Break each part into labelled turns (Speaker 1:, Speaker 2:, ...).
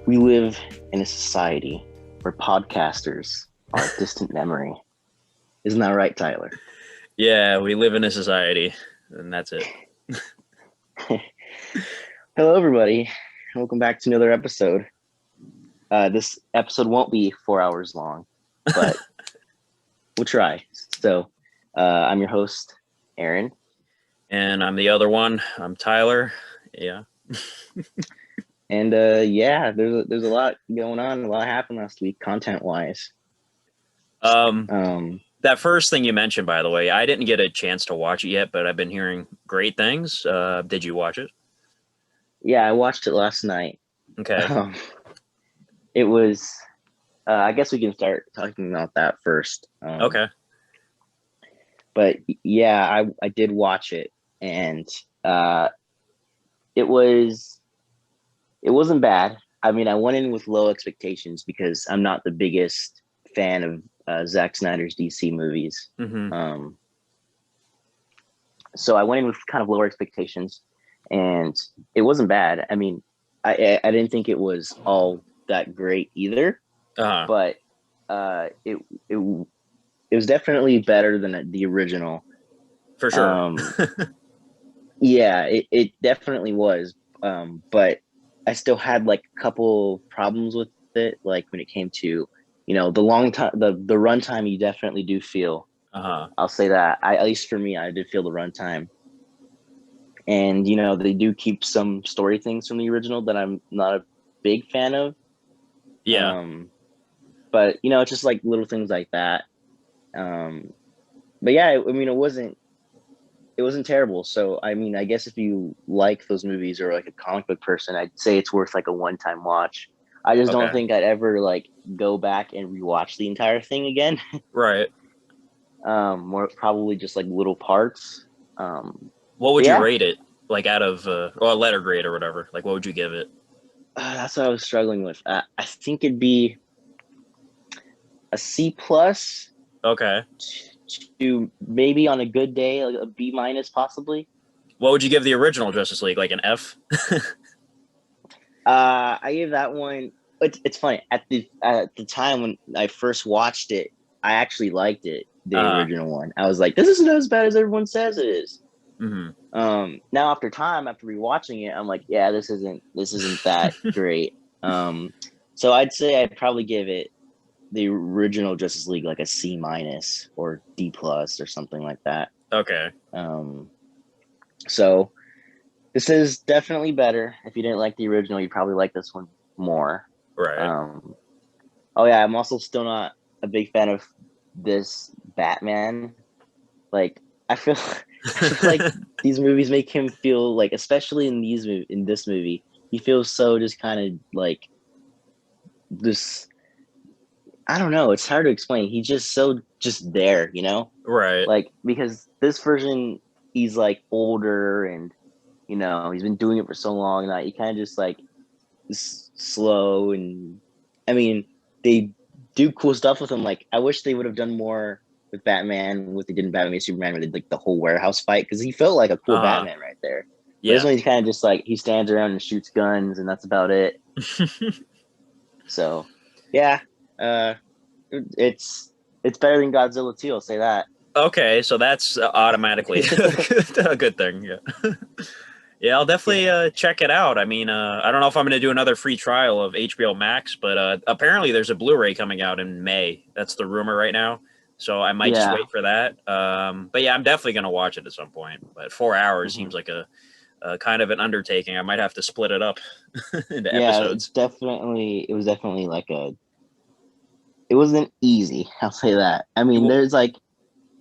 Speaker 1: We live in a society where podcasters are a distant memory. Isn't that right, Tyler?
Speaker 2: Yeah, we live in a society, and that's it.
Speaker 1: Hello, everybody. Welcome back to another episode. This episode won't be 4 hours long, but we'll try. So, I'm your host, Aaron.
Speaker 2: And I'm the other one. I'm Tyler. Yeah.
Speaker 1: And there's a lot going on. A lot happened last week, content wise.
Speaker 2: That first thing you mentioned, by the way, I didn't get a chance to watch it yet, but I've been hearing great things. Did you watch it?
Speaker 1: Yeah, I watched it last night.
Speaker 2: Okay.
Speaker 1: It was. I guess we can start talking about that first.
Speaker 2: Okay.
Speaker 1: But yeah, I did watch it, and it wasn't bad. I mean, I went in with low expectations because I'm not the biggest fan of Zack Snyder's DC movies.
Speaker 2: Mm-hmm.
Speaker 1: So I went in with kind of lower expectations, and it wasn't bad. I mean, I didn't think it was all that great either, but it was definitely better than the original.
Speaker 2: For sure.
Speaker 1: Yeah, it definitely was. But I still had like a couple problems with it, like when it came to, the long time, the runtime. You definitely do feel. I'll say that. At least for me, I did feel the runtime, and they do keep some story things from the original that I'm not a big fan of.
Speaker 2: Yeah.
Speaker 1: But it's just like little things like that. But yeah, I mean, it wasn't terrible. So I mean, I guess if you like those movies or like a comic book person, I'd say it's worth like a one-time watch. I just don't
Speaker 2: Okay.
Speaker 1: think I'd ever like go back and rewatch the entire thing again.
Speaker 2: Right.
Speaker 1: More probably just like little parts.
Speaker 2: What would you
Speaker 1: Yeah,
Speaker 2: rate it? Like out of, or a letter grade or whatever? Like, what would you give it?
Speaker 1: that's what I was struggling with. I think it'd be a C plus
Speaker 2: Okay.
Speaker 1: to maybe on a good day like a B minus possibly.
Speaker 2: What would you give the original Justice League? Like an F?
Speaker 1: I gave that one. It's funny at the time when I first watched it, I actually liked it, the original one. I was like, this isn't as bad as everyone says it is.
Speaker 2: Mm-hmm.
Speaker 1: Now after rewatching it, I'm like, yeah, this isn't that great. So I'd say I'd probably give it the original Justice League like a C minus or D plus or something like that.
Speaker 2: Okay.
Speaker 1: So this is definitely better. If you didn't like the original, you probably like this one more.
Speaker 2: Right.
Speaker 1: Oh yeah, I'm also still not a big fan of this Batman. Like I feel like these movies make him feel like, especially in this movie, he feels so just kind of like this. I don't know. It's hard to explain. He's just so just there,
Speaker 2: Right.
Speaker 1: like because this version he's like older and he's been doing it for so long that he kind of just like slow. And I mean, they do cool stuff with him. Like I wish they would have done more with Batman, what they did in Batman v Superman, where they did like the whole warehouse fight, because he felt like a cool Batman right there. But this
Speaker 2: Yeah.
Speaker 1: one he's kind of just like he stands around and shoots guns, and that's about it. So yeah, it's better than Godzilla 2. I'll say that.
Speaker 2: Okay, so that's automatically a good thing. Yeah. Yeah, I'll definitely check it out. I mean, I don't know if I'm going to do another free trial of HBO Max, but apparently there's a Blu-ray coming out in May. That's the rumor right now. So I might just
Speaker 1: Yeah.
Speaker 2: wait for that. But yeah, I'm definitely going to watch it at some point. But 4 hours
Speaker 1: Mm-hmm.
Speaker 2: seems like a kind of an undertaking. I might have to split it up into
Speaker 1: Yeah,
Speaker 2: episodes.
Speaker 1: it was definitely like it wasn't easy. I'll say that. I mean,
Speaker 2: Well,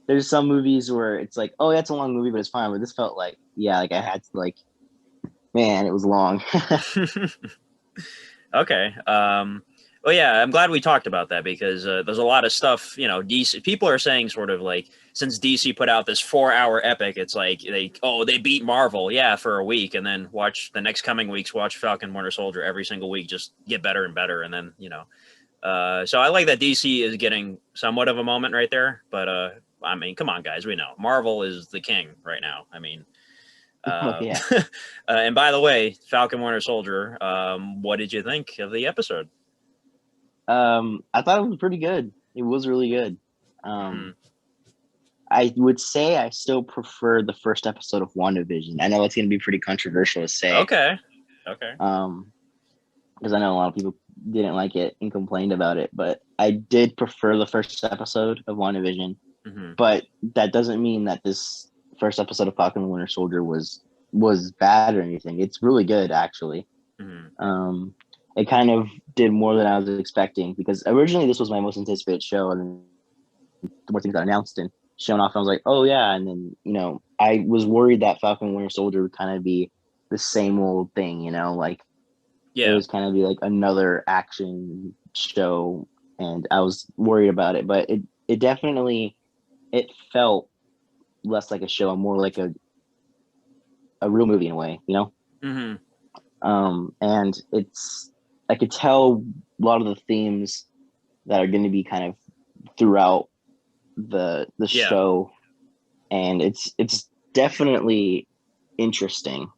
Speaker 1: there's some movies where it's like, oh, yeah, it's a long movie, but it's fine. But this felt like, yeah, like I had to like, man, it was long.
Speaker 2: Okay. Well, yeah, I'm glad we talked about that because there's a lot of stuff, DC people are saying sort of like since DC put out this 4 hour epic, it's like they beat Marvel, yeah, for a week, and then watch the next coming weeks, watch Falcon Winter Soldier every single week, just get better and better, and then so I like that DC is getting somewhat of a moment right there, but I mean, come on, guys, we know Marvel is the king right now. I mean,
Speaker 1: Oh
Speaker 2: Uh,
Speaker 1: yeah.
Speaker 2: and by the way, Falcon Winter Soldier, what did you think of the episode?
Speaker 1: I thought it was pretty good. It was really good.
Speaker 2: Hmm.
Speaker 1: Um, I would say I still prefer the first episode of WandaVision. I know it's going to be pretty controversial to say,
Speaker 2: Okay. Okay.
Speaker 1: um, because I know a lot of people didn't like it and complained about it, but I did prefer the first episode of WandaVision.
Speaker 2: Hmm.
Speaker 1: But that doesn't mean that this first episode of Falcon and Winter Soldier was bad or anything. It's really good, actually.
Speaker 2: Hmm.
Speaker 1: Um, it kind of did more than I was expecting because originally this was my most anticipated show, and then the more things got announced and shown off, I was like, oh yeah. And then I was worried that Falcon and Winter Soldier would kind of be the same old thing, like it
Speaker 2: Yeah.
Speaker 1: was kind of be like another action show, and I was worried about it. But it definitely it felt less like a show and more like a real movie in a way.
Speaker 2: Hmm.
Speaker 1: And it's I could tell a lot of the themes that are going to be kind of throughout the
Speaker 2: Yeah.
Speaker 1: show, and it's definitely interesting.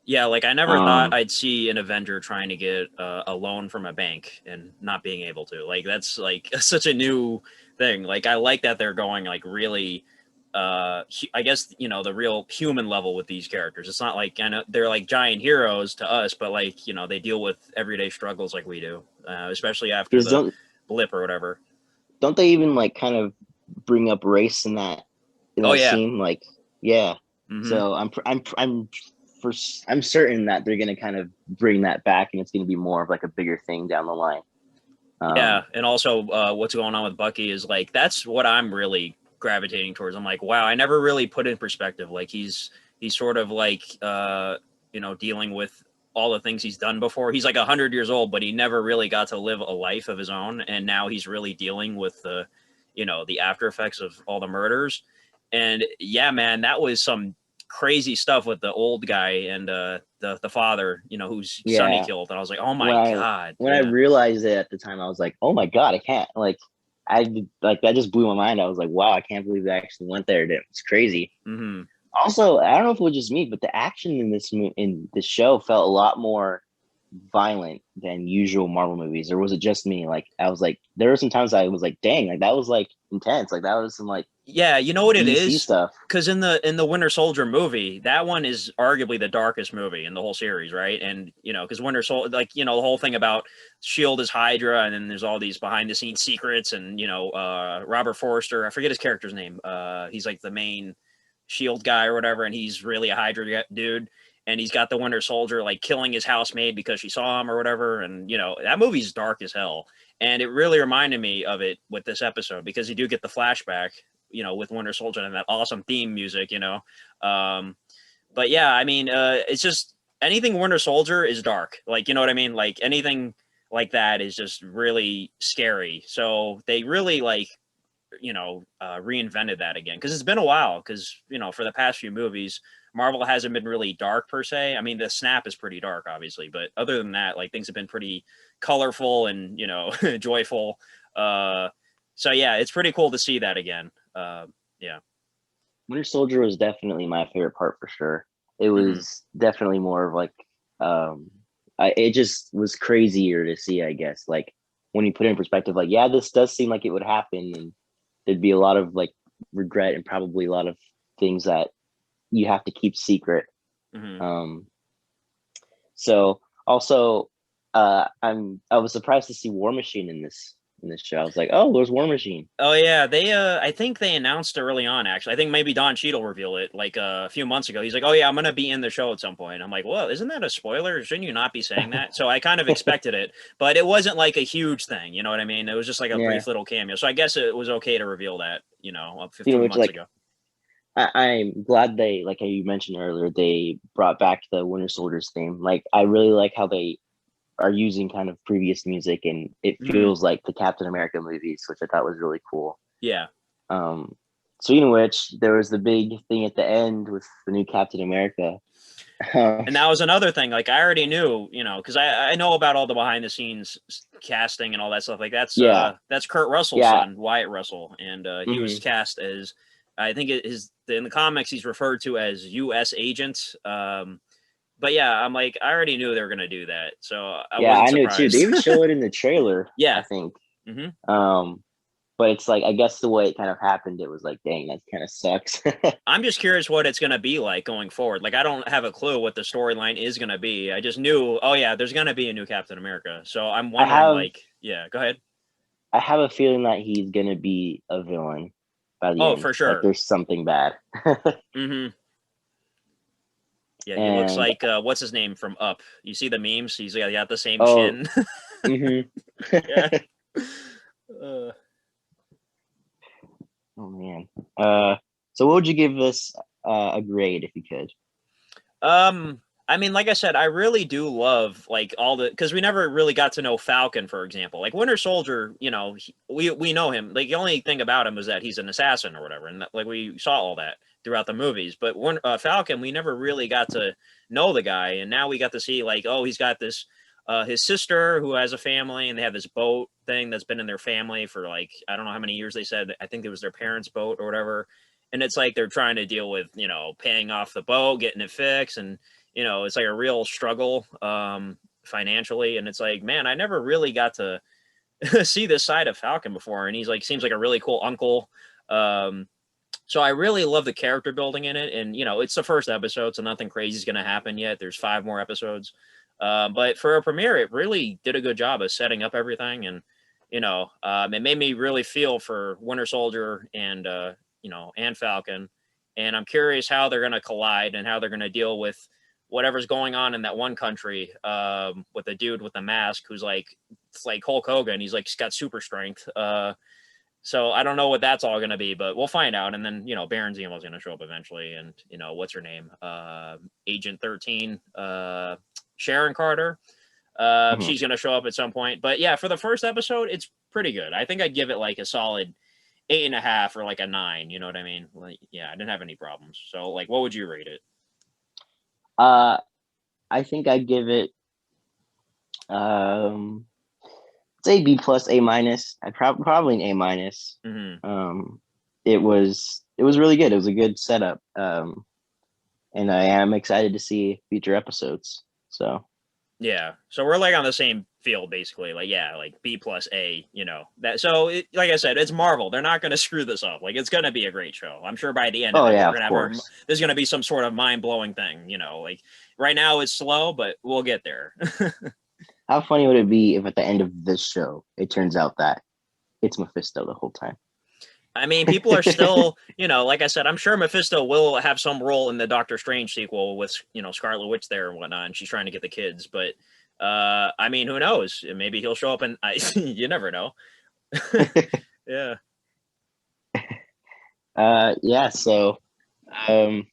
Speaker 2: Yeah, like I never thought
Speaker 1: Um,
Speaker 2: I'd see an Avenger trying to get a loan from a bank and not being able to. Like that's like such a new thing. Like I like that they're going like really I guess the real human level with these characters. It's not like I know they're like giant heroes to us, but like they deal with everyday struggles like we do, especially after
Speaker 1: because
Speaker 2: the blip or whatever.
Speaker 1: don't they even like kind of bring up race in
Speaker 2: Oh
Speaker 1: that
Speaker 2: yeah.
Speaker 1: scene? Like, yeah.
Speaker 2: Hmm.
Speaker 1: So I'm certain that they're gonna kind of bring that back, and it's gonna be more of like a bigger thing down the line.
Speaker 2: Yeah,
Speaker 1: Um,
Speaker 2: and also what's going on with Bucky is like that's what I'm really gravitating towards. I'm like, wow, I never really put in perspective. Like he's sort of like dealing with all the things he's done before. He's like 100 years old, but he never really got to live a life of his own, and now he's really dealing with the after effects of all the murders. And yeah, man, that was some crazy stuff with the old guy and the father, whose son he
Speaker 1: yeah.
Speaker 2: killed. And I was like, oh
Speaker 1: when
Speaker 2: my
Speaker 1: I
Speaker 2: god,
Speaker 1: when I
Speaker 2: yeah.
Speaker 1: realized it at the time, I was like, oh my god, I can't like that just blew my mind. I was like, wow, I can't believe they actually went there. It's crazy.
Speaker 2: Hmm.
Speaker 1: Also, I don't know if it was just me, but the action in this show felt a lot more violent than usual Marvel movies. Or was it just me? Like I was like, there were some times I was like, dang, like that was like intense. Like that was some like
Speaker 2: Yeah, you know what it
Speaker 1: DC
Speaker 2: is?
Speaker 1: stuff.
Speaker 2: Because in the Winter Soldier movie, that one is arguably the darkest movie in the whole series, right? And because Winter Soldier, like the whole thing about Shield is Hydra, and then there's all these behind the scenes secrets, and Robert Forster, I forget his character's name. He's like the main Shield guy or whatever, and he's really a Hydra dude. And he's got the Winter Soldier like killing his housemaid because she saw him or whatever. And that movie's dark as hell. And it really reminded me of it with this episode because you do get the flashback with Winter Soldier and that awesome theme music. But yeah, I mean, it's just anything Winter Soldier is dark. Like, you know what I mean? Like anything like that is just really scary. So they really reinvented that again because it's been a while. Because for the past few movies, Marvel hasn't been really dark per se. I mean, the Snap is pretty dark, obviously, but other than that, like things have been pretty colorful and joyful. So yeah, it's pretty cool to see that again. Yeah.
Speaker 1: Winter Soldier was definitely my favorite part for sure. It
Speaker 2: Hmm.
Speaker 1: was definitely more of like, um, it just was crazier to see, I guess. Like when you put it in perspective, like, yeah, this does seem like it would happen, and there'd be a lot of like regret and probably a lot of things that you have to keep secret.
Speaker 2: Hmm.
Speaker 1: Um, so also, I was surprised to see War Machine in this show. I was like, oh, there's War Machine.
Speaker 2: Oh yeah, they I think they announced early on actually. I think maybe Don Cheadle revealed it like a few months ago. He's like, "Oh yeah, I'm going to be in the show at some point." I'm like, "Well, isn't that a spoiler? Shouldn't you not be saying that?" So I kind of expected it, but it wasn't like a huge thing, you know what I mean? It was just like a
Speaker 1: Yeah,
Speaker 2: brief little cameo. So I guess it was okay to reveal that, a
Speaker 1: speaking
Speaker 2: few
Speaker 1: of which,
Speaker 2: months
Speaker 1: like
Speaker 2: ago.
Speaker 1: I'm glad they, like how you mentioned earlier, they brought back the Winter Soldier's theme. Like I really like how they are using kind of previous music, and it
Speaker 2: Hmm.
Speaker 1: feels like the Captain America movies, which I thought was really cool.
Speaker 2: Yeah.
Speaker 1: Um, Speaking of which, there was the big thing at the end with the new Captain America.
Speaker 2: And that was another thing. Like I already knew, because I know about all the behind the scenes casting and all that stuff. Like
Speaker 1: Yeah,
Speaker 2: that's Kurt Russell's
Speaker 1: yeah,
Speaker 2: son, Wyatt Russell, and he was
Speaker 1: hmm
Speaker 2: cast as I think it is in the comics he's referred to as U.S. agent. But yeah, I'm like, I already knew they were gonna do that, so I
Speaker 1: Yeah,
Speaker 2: wasn't
Speaker 1: I knew too. They
Speaker 2: surprised.
Speaker 1: even show it in the trailer, I
Speaker 2: Yeah.
Speaker 1: think.
Speaker 2: Hmm.
Speaker 1: But it's like I guess the way it kind of happened, it was like, dang, that kind of sucks.
Speaker 2: I'm just curious what it's gonna be like going forward. Like, I don't have a clue what the storyline is gonna be. I just knew, oh yeah, there's gonna be a new Captain America. So I'm
Speaker 1: I
Speaker 2: wondering,
Speaker 1: have
Speaker 2: like, yeah, go ahead.
Speaker 1: I have a feeling that he's gonna be a villain by the
Speaker 2: Oh,
Speaker 1: end.
Speaker 2: for
Speaker 1: Like
Speaker 2: sure.
Speaker 1: there's something bad.
Speaker 2: Hmm. Yeah, he looks
Speaker 1: And
Speaker 2: like what's his name from Up. You see the memes? He's got the same
Speaker 1: oh,
Speaker 2: chin.
Speaker 1: hmm.
Speaker 2: Yeah. Uh,
Speaker 1: Oh man. Uh, so what would you give this a grade if you could?
Speaker 2: Um, I mean, like I said, I really do love like all the because we never really got to know Falcon, for example. Like Winter Soldier, we know him. Like the only thing about him is that he's an assassin or whatever, and like we saw all that throughout the movies. But when Falcon, we never really got to know the guy, and now we got to see like, oh, he's got this his sister who has a family, and they have this boat thing that's been in their family for like I don't know how many years. They said I think it was their parents' boat or whatever, and it's like they're trying to deal with paying off the boat, getting it fixed, and it's like a real struggle financially, and it's like, man, I never really got to see this side of Falcon before, and he's like seems like a really cool uncle. So I really love the character building in it, and it's the first episode, so nothing crazy is going to happen yet. There's 5 more episodes, but for a premiere, it really did a good job of setting up everything, and it made me really feel for Winter Soldier and Falcon, and I'm curious how they're going to collide and how they're going to deal with whatever's going on in that one country with the dude with the mask who's like it's like Hulk Hogan. He's like he's got super strength. So I don't know what that's all going to be, but we'll find out. And then Baron Zemo's going to show up eventually, and what's her name, Agent 13, Sharon Carter.
Speaker 1: Mhm.
Speaker 2: She's going to show up at some point. But yeah, for the first episode, it's pretty good. I think I'd give it like a solid 8.5 or like a 9. You know what I mean? Like, yeah, I didn't have any problems. So like, what would you rate it?
Speaker 1: Uh, I think I'd give it um say B plus, A minus. I'd probably an A minus.
Speaker 2: Hmm.
Speaker 1: Um, it was really good. It was a good setup. And I am excited to see future episodes. So
Speaker 2: Yeah. So we're like on the same field basically. Like yeah, like B plus A, That so like I said, it's Marvel. They're not going to screw this up. Like it's going to be a great show. I'm sure by the end of
Speaker 1: oh
Speaker 2: it
Speaker 1: yeah,
Speaker 2: we're
Speaker 1: of
Speaker 2: going to have
Speaker 1: course.
Speaker 2: there's going to be some sort of mind-blowing thing, Like right now it's slow, but we'll get there.
Speaker 1: How funny would it be if at the end of this show it turns out that it's Mephisto the whole time?
Speaker 2: I mean, people are still, like I said, I'm sure Mephisto will have some role in the Doctor Strange sequel with, Scarlet Witch there and whatnot, and she's trying to get the kids. But, I mean, who knows? Maybe he'll show up and you never know. Yeah.
Speaker 1: Yeah, so um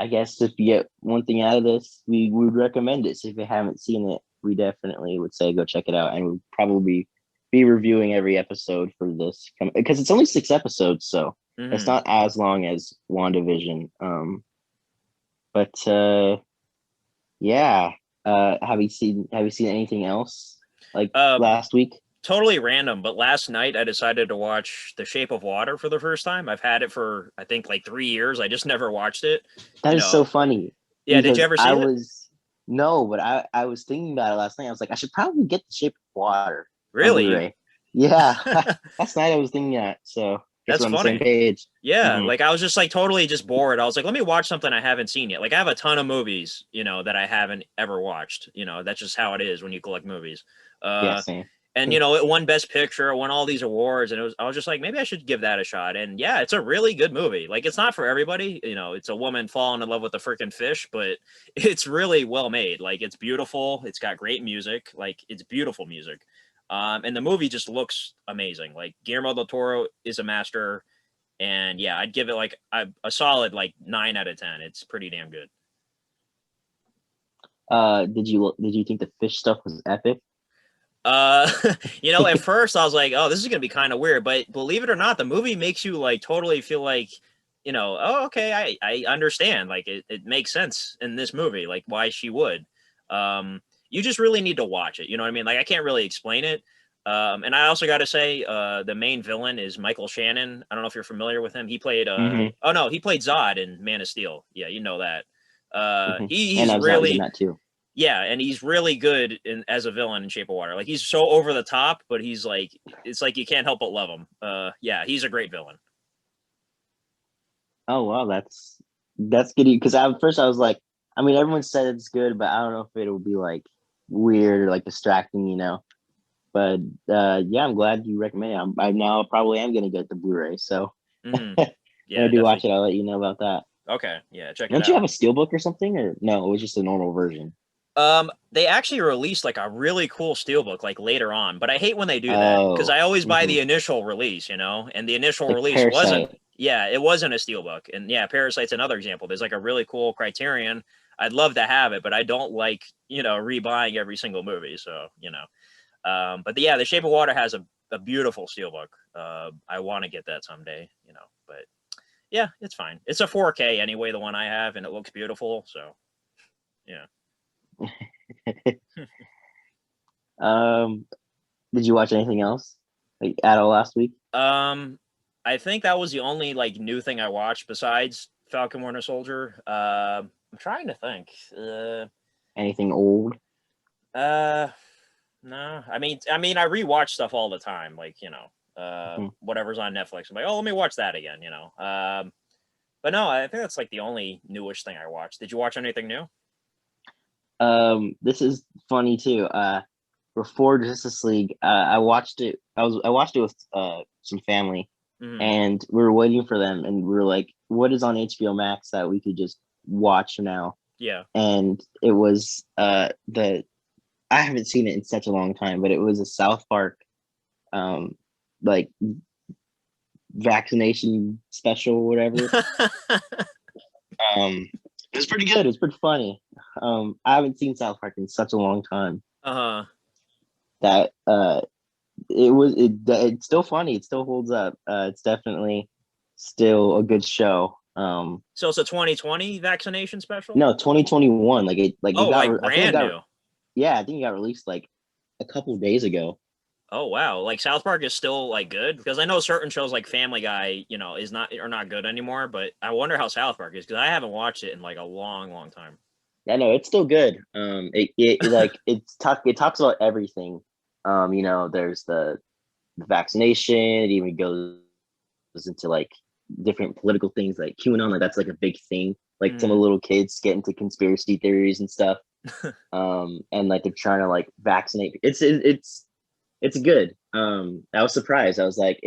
Speaker 1: I guess if you get one thing out of this, we would recommend it. So if you haven't seen it, we definitely would say go check it out, and we'll probably be reviewing every episode for this because it's only 6 episodes, so it's
Speaker 2: Hmm.
Speaker 1: not as long as WandaVision. But yeah, have you seen anything else like
Speaker 2: Uh,
Speaker 1: last week?
Speaker 2: Totally random, but last night I decided to watch The Shape of Water for the first time. I've had it for, I think, like 3 years. I just never watched it.
Speaker 1: That
Speaker 2: You
Speaker 1: is so
Speaker 2: know,
Speaker 1: funny
Speaker 2: yeah, did you
Speaker 1: because
Speaker 2: ever
Speaker 1: I
Speaker 2: see it?
Speaker 1: was no, but I was thinking about it last night. I was like, I should probably get The Shape of Water on
Speaker 2: Really?
Speaker 1: Blu-ray. Yeah, last night I was thinking that. So guess
Speaker 2: That's
Speaker 1: we're on the same
Speaker 2: funny.
Speaker 1: page.
Speaker 2: Yeah,
Speaker 1: Hmm.
Speaker 2: like I was just like totally just bored. I was like, let me watch something I haven't seen yet. Like I have a ton of movies, that I haven't ever watched. That's just how it is when you collect movies.
Speaker 1: Yeah,
Speaker 2: Uh,
Speaker 1: same.
Speaker 2: and it won Best Picture, it won all these awards, and I was just like, maybe I should give that a shot. And yeah, it's a really good movie. Like it's not for everybody. It's a woman falling in love with a freaking fish, but it's really well made. Like it's beautiful. It's got great music. Like it's beautiful music. And the movie just looks amazing. Like Guillermo del Toro is a master, and yeah, I'd give it like a solid like 9 out of 10. It's pretty damn good.
Speaker 1: Did you think the fish stuff was epic?
Speaker 2: Uh, at first I was like, oh, this is gonna be kind of weird, but believe it or not, the movie makes you like totally feel like, oh, okay, I understand. Like it makes sense in this movie, like why she would. You just really need to watch it. You know what I mean? Like I can't really explain it. And I also got to say, the main villain is Michael Shannon. I don't know if you're familiar with him. He played,
Speaker 1: Hmm.
Speaker 2: oh no, he played Zod in Man of Steel. Yeah, you know that.
Speaker 1: Hmm. And
Speaker 2: He's
Speaker 1: I was in
Speaker 2: really,
Speaker 1: that too.
Speaker 2: yeah, and he's really good as a villain in Shape of Water. Like he's so over the top, but he's like, it's like you can't help but love him. Yeah, he's a great villain.
Speaker 1: Oh wow, that's good because at first I was like, I mean, everyone said it's good, but I don't know if it'll be like weird or like distracting, you know. But yeah, I'm glad you recommend it. I now probably am gonna get the Blu-ray. So
Speaker 2: Hmm.
Speaker 1: when I
Speaker 2: Yeah,
Speaker 1: do watch
Speaker 2: definitely.
Speaker 1: it, I'll let you know about that.
Speaker 2: Okay, yeah, check it
Speaker 1: Don't you have
Speaker 2: out.
Speaker 1: a steelbook or something, or no? It was just a normal version.
Speaker 2: They actually released like a really cool steelbook like later on, but I hate when they do that because
Speaker 1: Oh,
Speaker 2: I always buy
Speaker 1: hmm,
Speaker 2: the initial release, you know, and the initial
Speaker 1: like
Speaker 2: release wasn't,
Speaker 1: Parasite.
Speaker 2: yeah, it wasn't a steelbook. And yeah, Parasite's another example. There's like a really cool Criterion. I'd love to have it, but I don't like, rebuying every single movie. So, but yeah, The Shape of Water has a beautiful steelbook. I want to get that someday, but yeah, it's fine. It's a 4K anyway, the one I have, and it looks beautiful. So yeah.
Speaker 1: um, did you watch anything else like at all last week?
Speaker 2: Um, I think that was the only like new thing I watched besides Falcon Winter Soldier. I'm trying to think.
Speaker 1: Anything old?
Speaker 2: Uh, no. I mean, I rewatch stuff all the time. Like
Speaker 1: Mhm.
Speaker 2: whatever's on Netflix. I'm like, oh, let me watch that again. But no, I think that's like the only newish thing I watched. Did you watch anything new?
Speaker 1: This is funny too. Before Justice League, I watched it. I watched it with some family,
Speaker 2: Hmm.
Speaker 1: and we were waiting for them, and we were like, "What is on HBO Max that we could just watch now?"
Speaker 2: Yeah.
Speaker 1: And it was the I haven't seen it in such a long time, but it was a South Park um like vaccination special or whatever. It was pretty good. It was pretty funny. I haven't seen South Park in such a long time
Speaker 2: Uh-huh.
Speaker 1: that it's still funny. It still holds up. It's definitely still a good show.
Speaker 2: So it's a 2020 vaccination special?
Speaker 1: No, 2021. Like it
Speaker 2: Oh,
Speaker 1: got.
Speaker 2: like
Speaker 1: I think it
Speaker 2: brand
Speaker 1: got.
Speaker 2: new.
Speaker 1: Yeah, I think it got released like a couple of days ago.
Speaker 2: Oh wow! Like South Park is still like good because I know certain shows like Family Guy, is not are not good anymore. But I wonder how South Park is because I haven't watched it in like a long, long time.
Speaker 1: Yeah, no, it's still good. Like it talks about everything. There's the vaccination. It even goes into like different political things like QAnon. Like that's like a big thing. Like some of the
Speaker 2: Mm.
Speaker 1: little kids get into conspiracy theories and stuff. And like they're trying to like vaccinate. It's good. I was surprised. I was like,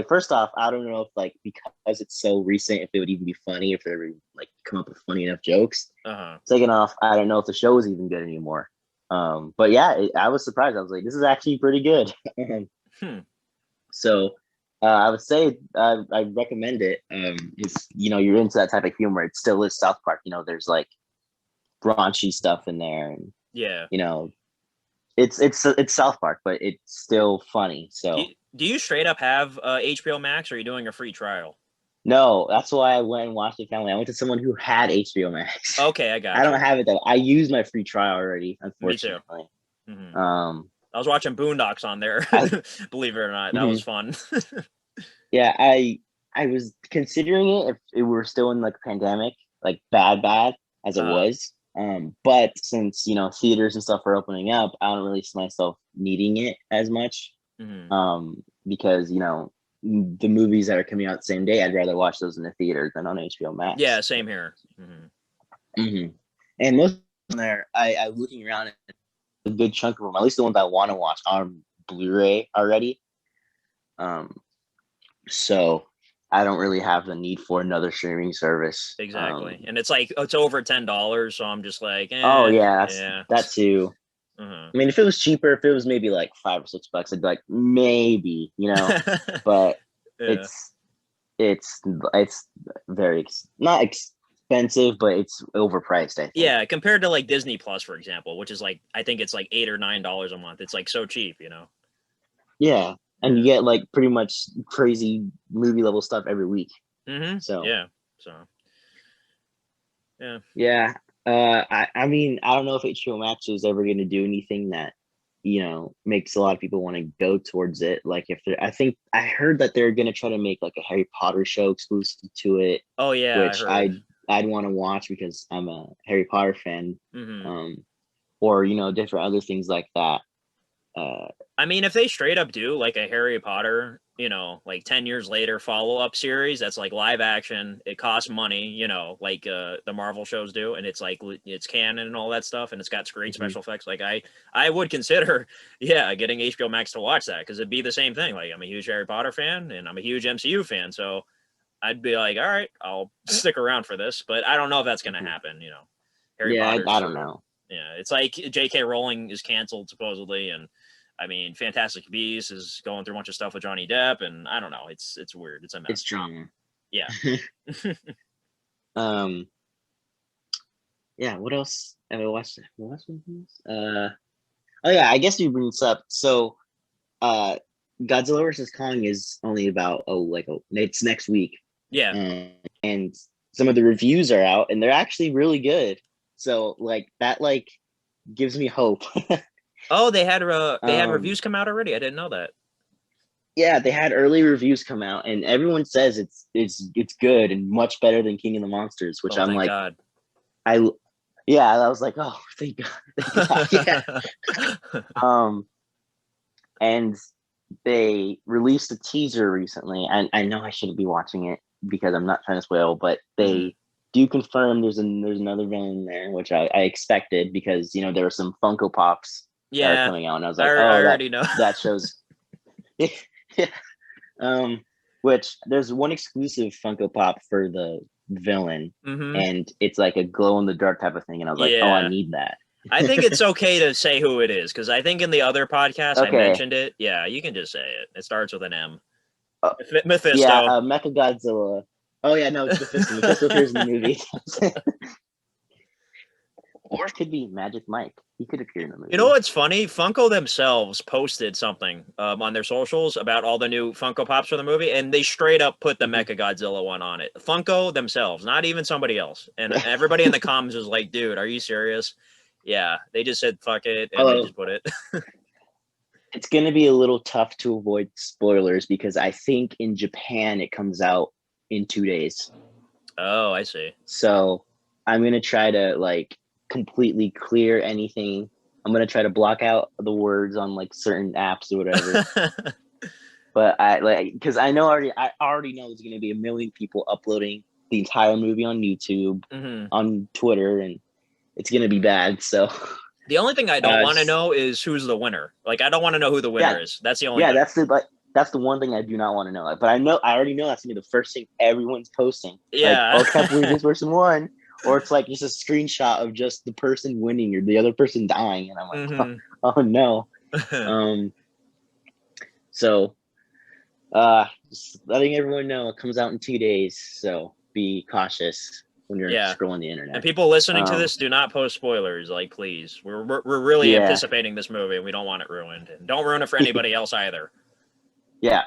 Speaker 1: first off, I don't know if like because it's so recent, if it would even be funny, if they ever like come up with funny enough jokes.
Speaker 2: Uh-huh.
Speaker 1: Second off, I don't know if the show is even good anymore. But yeah, I was surprised. I was like, this is actually pretty good.
Speaker 2: Hmm.
Speaker 1: So I would say I recommend it. It's you're into that type of humor. It still is South Park. There's like raunchy stuff in there, and
Speaker 2: Yeah.
Speaker 1: you know it's South Park, but it's still funny.
Speaker 2: Do
Speaker 1: So
Speaker 2: you, do you straight up have HBO Max or are you doing a free trial?
Speaker 1: no, that's why I went and watched it. Family. I went to someone who had HBO Max.
Speaker 2: Okay, I
Speaker 1: I
Speaker 2: got
Speaker 1: don't
Speaker 2: you.
Speaker 1: have it though. I used my free trial already,
Speaker 2: Me too.
Speaker 1: unfortunately.
Speaker 2: Hmm.
Speaker 1: Um,
Speaker 2: I was watching Boondocks on there.
Speaker 1: I
Speaker 2: Believe it or not, that was
Speaker 1: mhm.
Speaker 2: fun.
Speaker 1: Yeah, I was considering it if it were still in like a pandemic, like bad as it
Speaker 2: uh,
Speaker 1: was. But since theaters and stuff are opening up, I don't really see myself needing it as much.
Speaker 2: hmm.
Speaker 1: Because the movies that are coming out the same day, I'd rather watch those in the theater than on HBO
Speaker 2: Yeah,
Speaker 1: Max.
Speaker 2: same here. Hmm.
Speaker 1: Hmm. And most of them there, I looking around at a good chunk of them, at least the ones I want to watch, are Blu-ray already. Um, so I don't really have the need for another streaming service.
Speaker 2: Exactly, and it's like it's over $10, so I'm just like,
Speaker 1: Oh yeah, that's
Speaker 2: yeah.
Speaker 1: that too.
Speaker 2: Uh-huh.
Speaker 1: I mean, if it was cheaper, if it was maybe like $5 or $6, I'd be like maybe, but
Speaker 2: Yeah.
Speaker 1: it's it's it's very not expensive, but it's overpriced, I think.
Speaker 2: Yeah, compared to like Disney Plus, for example, which is like I think it's like $8 or $9 a month. It's like so cheap.
Speaker 1: Yeah, and you
Speaker 2: Yeah.
Speaker 1: get like pretty much crazy movie level stuff every week.
Speaker 2: Mm-hmm.
Speaker 1: So
Speaker 2: Yeah. So yeah.
Speaker 1: yeah, I mean, I don't know if HBO Max is ever going to do anything that makes a lot of people want to go towards it. Like if they're, I heard that they're gonna try to make like a Harry Potter show exclusive to it,
Speaker 2: Oh yeah, I
Speaker 1: which
Speaker 2: heard.
Speaker 1: I'd want to watch because I'm a Harry Potter fan.
Speaker 2: Hmm.
Speaker 1: Or different other things like that.
Speaker 2: I mean, if they straight up do like a Harry Potter, like 10 years later follow up series that's like live action, it costs money, like the Marvel shows do, and it's like it's canon and all that stuff, and it's got great
Speaker 1: Mhm.
Speaker 2: special effects. Like I would consider, yeah, getting HBO Max to watch that because it'd be the same thing. Like I'm a huge Harry Potter fan and I'm a huge MCU fan, so I'd be like, all right, I'll stick around for this, but I don't know if that's gonna
Speaker 1: Mhm.
Speaker 2: happen. Harry
Speaker 1: Yeah, I
Speaker 2: Potter's
Speaker 1: don't know.
Speaker 2: yeah, it's like J.K. Rowling is canceled supposedly, and I mean, Fantastic Beasts is going through a bunch of stuff with Johnny Depp, and I don't know. It's weird. It's a
Speaker 1: It's
Speaker 2: mess.
Speaker 1: drama.
Speaker 2: Yeah.
Speaker 1: um, yeah. What else have I watched? Have I watched anything else? Oh yeah, I guess you bring this up. So, uh, Godzilla versus Kong is only about it's next week,
Speaker 2: Yeah.
Speaker 1: and some of the reviews are out, and they're actually really good. So like that gives me hope.
Speaker 2: Oh, they had
Speaker 1: um,
Speaker 2: reviews come out already. I didn't know that.
Speaker 1: yeah, they had early reviews come out, and everyone says it's good and much better than King of the Monsters, which
Speaker 2: Oh,
Speaker 1: I'm
Speaker 2: thank
Speaker 1: like,
Speaker 2: God.
Speaker 1: I yeah, I was like, oh, thank God, thank God, yeah. Um, and they released a teaser recently, and I know I shouldn't be watching it because I'm not trying to spoil, but
Speaker 2: Mhm.
Speaker 1: they do confirm there's another villain there, which I expected because there were some Funko Pops that are
Speaker 2: Yeah,
Speaker 1: coming out, and I was
Speaker 2: I
Speaker 1: like,
Speaker 2: I
Speaker 1: oh,
Speaker 2: already know.
Speaker 1: that shows. Yeah. Which there's one exclusive Funko Pop for the villain,
Speaker 2: Hmm.
Speaker 1: and it's like a glow in the dark type of thing, and I was like, oh, I
Speaker 2: Yeah.
Speaker 1: need that.
Speaker 2: I think it's okay to say who it is because I think in the other podcast I
Speaker 1: Okay.
Speaker 2: mentioned it. Yeah, you can just say it. It starts with an M.
Speaker 1: Uh, yeah,
Speaker 2: Mephisto.
Speaker 1: Mecha Godzilla. Oh yeah, no, it's Mephisto. Mephisto appears in the movie. Or it could be Magic Mike. He could appear in the
Speaker 2: You know
Speaker 1: movie.
Speaker 2: what's funny? Funko themselves posted something on their socials about all the new Funko Pops for the movie, and they straight up put the
Speaker 1: Mhm.
Speaker 2: Mecha Godzilla one on it. Funko themselves, not even somebody else. And everybody in the comments was like, "Dude, are you serious?" Yeah, they just said "fuck it" and they
Speaker 1: Oh,
Speaker 2: just put it.
Speaker 1: it's gonna be a little tough to avoid spoilers because I think in Japan it comes out in 2 days.
Speaker 2: Oh, I see.
Speaker 1: So I'm gonna try to completely clear anything. I'm gonna try to block out the words on certain apps or whatever. But because I already know there's gonna be a million people uploading the entire movie on YouTube,
Speaker 2: Hmm.
Speaker 1: on Twitter, and it's gonna be bad. So
Speaker 2: The only thing I don't
Speaker 1: uh,
Speaker 2: want to know is who's the winner. Like, I don't want to know who the winner
Speaker 1: yeah,
Speaker 2: is. That's the only
Speaker 1: yeah,
Speaker 2: thing.
Speaker 1: that's the one thing I do not want to know. But I already know that's gonna be the first thing everyone's posting. Like,
Speaker 2: Yeah.
Speaker 1: oh, I can't believe this person won. Or it's like just a screenshot of just the person winning or the other person dying, and I'm like, oh,
Speaker 2: Hmm.
Speaker 1: oh no. Um, so just letting everyone know it comes out in 2 days. So be cautious when you're
Speaker 2: Yeah.
Speaker 1: scrolling the
Speaker 2: And
Speaker 1: internet.
Speaker 2: people listening to
Speaker 1: Um,
Speaker 2: this, do not post spoilers. Like, please, we're really
Speaker 1: yeah,
Speaker 2: anticipating this movie, and we don't want it ruined. And don't ruin it for anybody else either.
Speaker 1: yeah.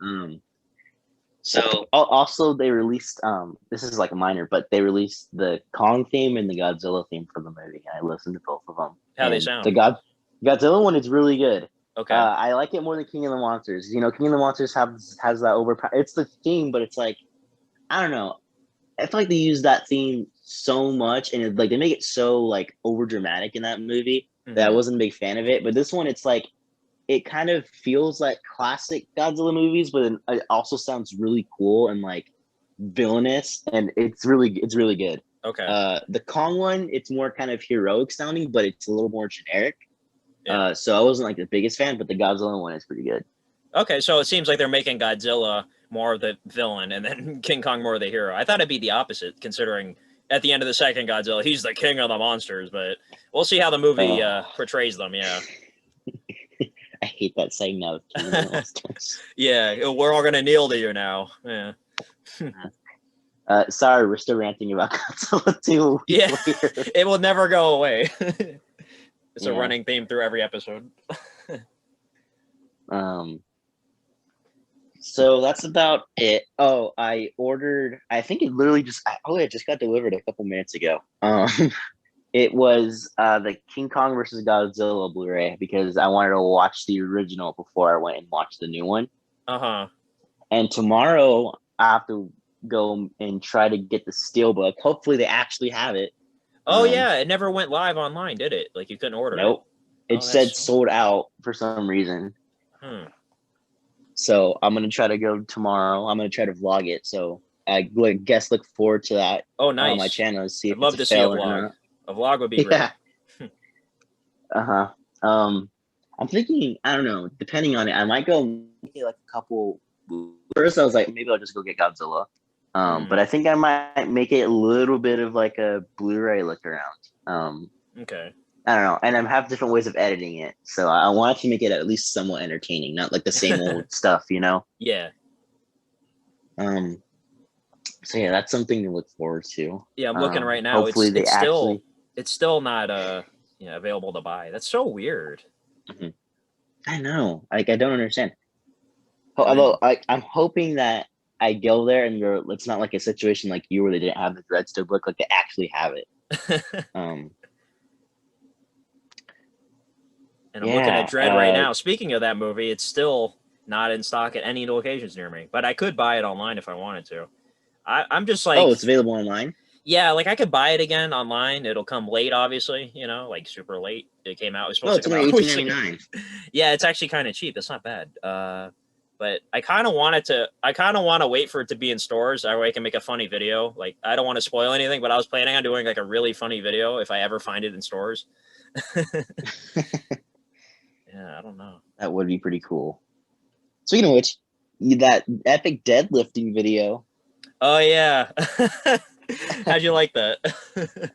Speaker 1: Um, so also they released this is like a minor, but they released the Kong theme and the Godzilla theme for the movie. And I listened to both of them,
Speaker 2: How they
Speaker 1: and
Speaker 2: sound?
Speaker 1: the Godzilla one is really good.
Speaker 2: Okay.
Speaker 1: I like it more than King of the Monsters. King of the Monsters has that overpower. It's the theme, but it's like I don't know. I feel like they use that theme so much, and they make it so over dramatic in that movie that I
Speaker 2: Hmm.
Speaker 1: wasn't a big fan of it. But this one, it's like it kind of feels like classic Godzilla movies, but it also sounds really cool and villainous, and it's really good.
Speaker 2: Okay.
Speaker 1: The Kong one, it's more kind of heroic sounding, but it's a little more generic.
Speaker 2: Yeah.
Speaker 1: So I wasn't the biggest fan, but the Godzilla one is pretty good.
Speaker 2: Okay. So it seems like they're making Godzilla more of the villain, and then King Kong more of the hero. I thought it'd be the opposite, considering at the end of the second Godzilla, he's the king of the monsters. But we'll see how the movie
Speaker 1: Oh,
Speaker 2: portrays them. Yeah.
Speaker 1: I hate that saying now, King of the Monsters.
Speaker 2: Yeah. We're all gonna kneel to you now. Yeah.
Speaker 1: Sorry, we're still ranting about Godzilla 2 a week
Speaker 2: Yeah.
Speaker 1: later.
Speaker 2: It will never go away. It's a
Speaker 1: Yeah.
Speaker 2: running theme through every episode.
Speaker 1: Um. So that's about it. Oh, I ordered. I think it literally just. I just got delivered a couple minutes ago. It was the King Kong versus Godzilla Blu-ray because I wanted to watch the original before I went and watched the new one.
Speaker 2: Uh-huh.
Speaker 1: And tomorrow I have to go and try to get the Steelbook. Hopefully they actually have it.
Speaker 2: Oh yeah, it never went live online, did it? Like you couldn't order it.
Speaker 1: Nope. It
Speaker 2: Oh, that's
Speaker 1: said
Speaker 2: so
Speaker 1: sold out for some reason.
Speaker 2: hmm.
Speaker 1: So I'm gonna try to go tomorrow. I'm gonna try to vlog it. So I guess look forward to that
Speaker 2: Oh,
Speaker 1: on my
Speaker 2: nice.
Speaker 1: channel to see
Speaker 2: I'd
Speaker 1: if it's
Speaker 2: love
Speaker 1: a
Speaker 2: to see a
Speaker 1: fail or
Speaker 2: vlog.
Speaker 1: not.
Speaker 2: A vlog would be great.
Speaker 1: Yeah. Uh-huh. Um, I'm thinking, I don't know, depending on it, I might go get like a couple. First, I was like, maybe I'll just go get Godzilla.
Speaker 2: Hmm.
Speaker 1: But I think I might make it a little bit of like a Blu-ray look around. Um,
Speaker 2: Okay.
Speaker 1: I don't know, and I have different ways of editing it, so I want to make it at least somewhat entertaining, not like the same old stuff, you know.
Speaker 2: Yeah.
Speaker 1: Um, so yeah, that's something to look forward to.
Speaker 2: Yeah, I'm looking right now.
Speaker 1: Hopefully they actually.
Speaker 2: It's still not available to buy. That's so weird.
Speaker 1: Mhm. I know, like I don't understand.
Speaker 2: And
Speaker 1: Although
Speaker 2: then
Speaker 1: I'm hoping that I go there and it's not like a situation like you where they didn't have the Dreadstone book, like they actually have it. Um,
Speaker 2: and I'm looking at
Speaker 1: yeah.
Speaker 2: Dread right now. Speaking of that movie, it's still not in stock at any locations near me, but I could buy it online if I wanted to. I'm just
Speaker 1: Oh,
Speaker 2: like,
Speaker 1: it's available online.
Speaker 2: yeah, like I could buy it again online. It'll come late, obviously, like super late. It came out. It was
Speaker 1: Oh,
Speaker 2: supposed to
Speaker 1: it's
Speaker 2: come
Speaker 1: only
Speaker 2: out weeks ago.
Speaker 1: 18.99.
Speaker 2: Yeah, it's actually kind of cheap. It's not bad. But I kind of wanted to. I kind of want to wait for it to be in stores. That way I can make a funny video. Like I don't want to spoil anything, but I was planning on doing like a really funny video if I ever find it in stores. Yeah, I don't know.
Speaker 1: That would be pretty cool. Speaking of which, that epic deadlifting video.
Speaker 2: Oh yeah. How'd you like that?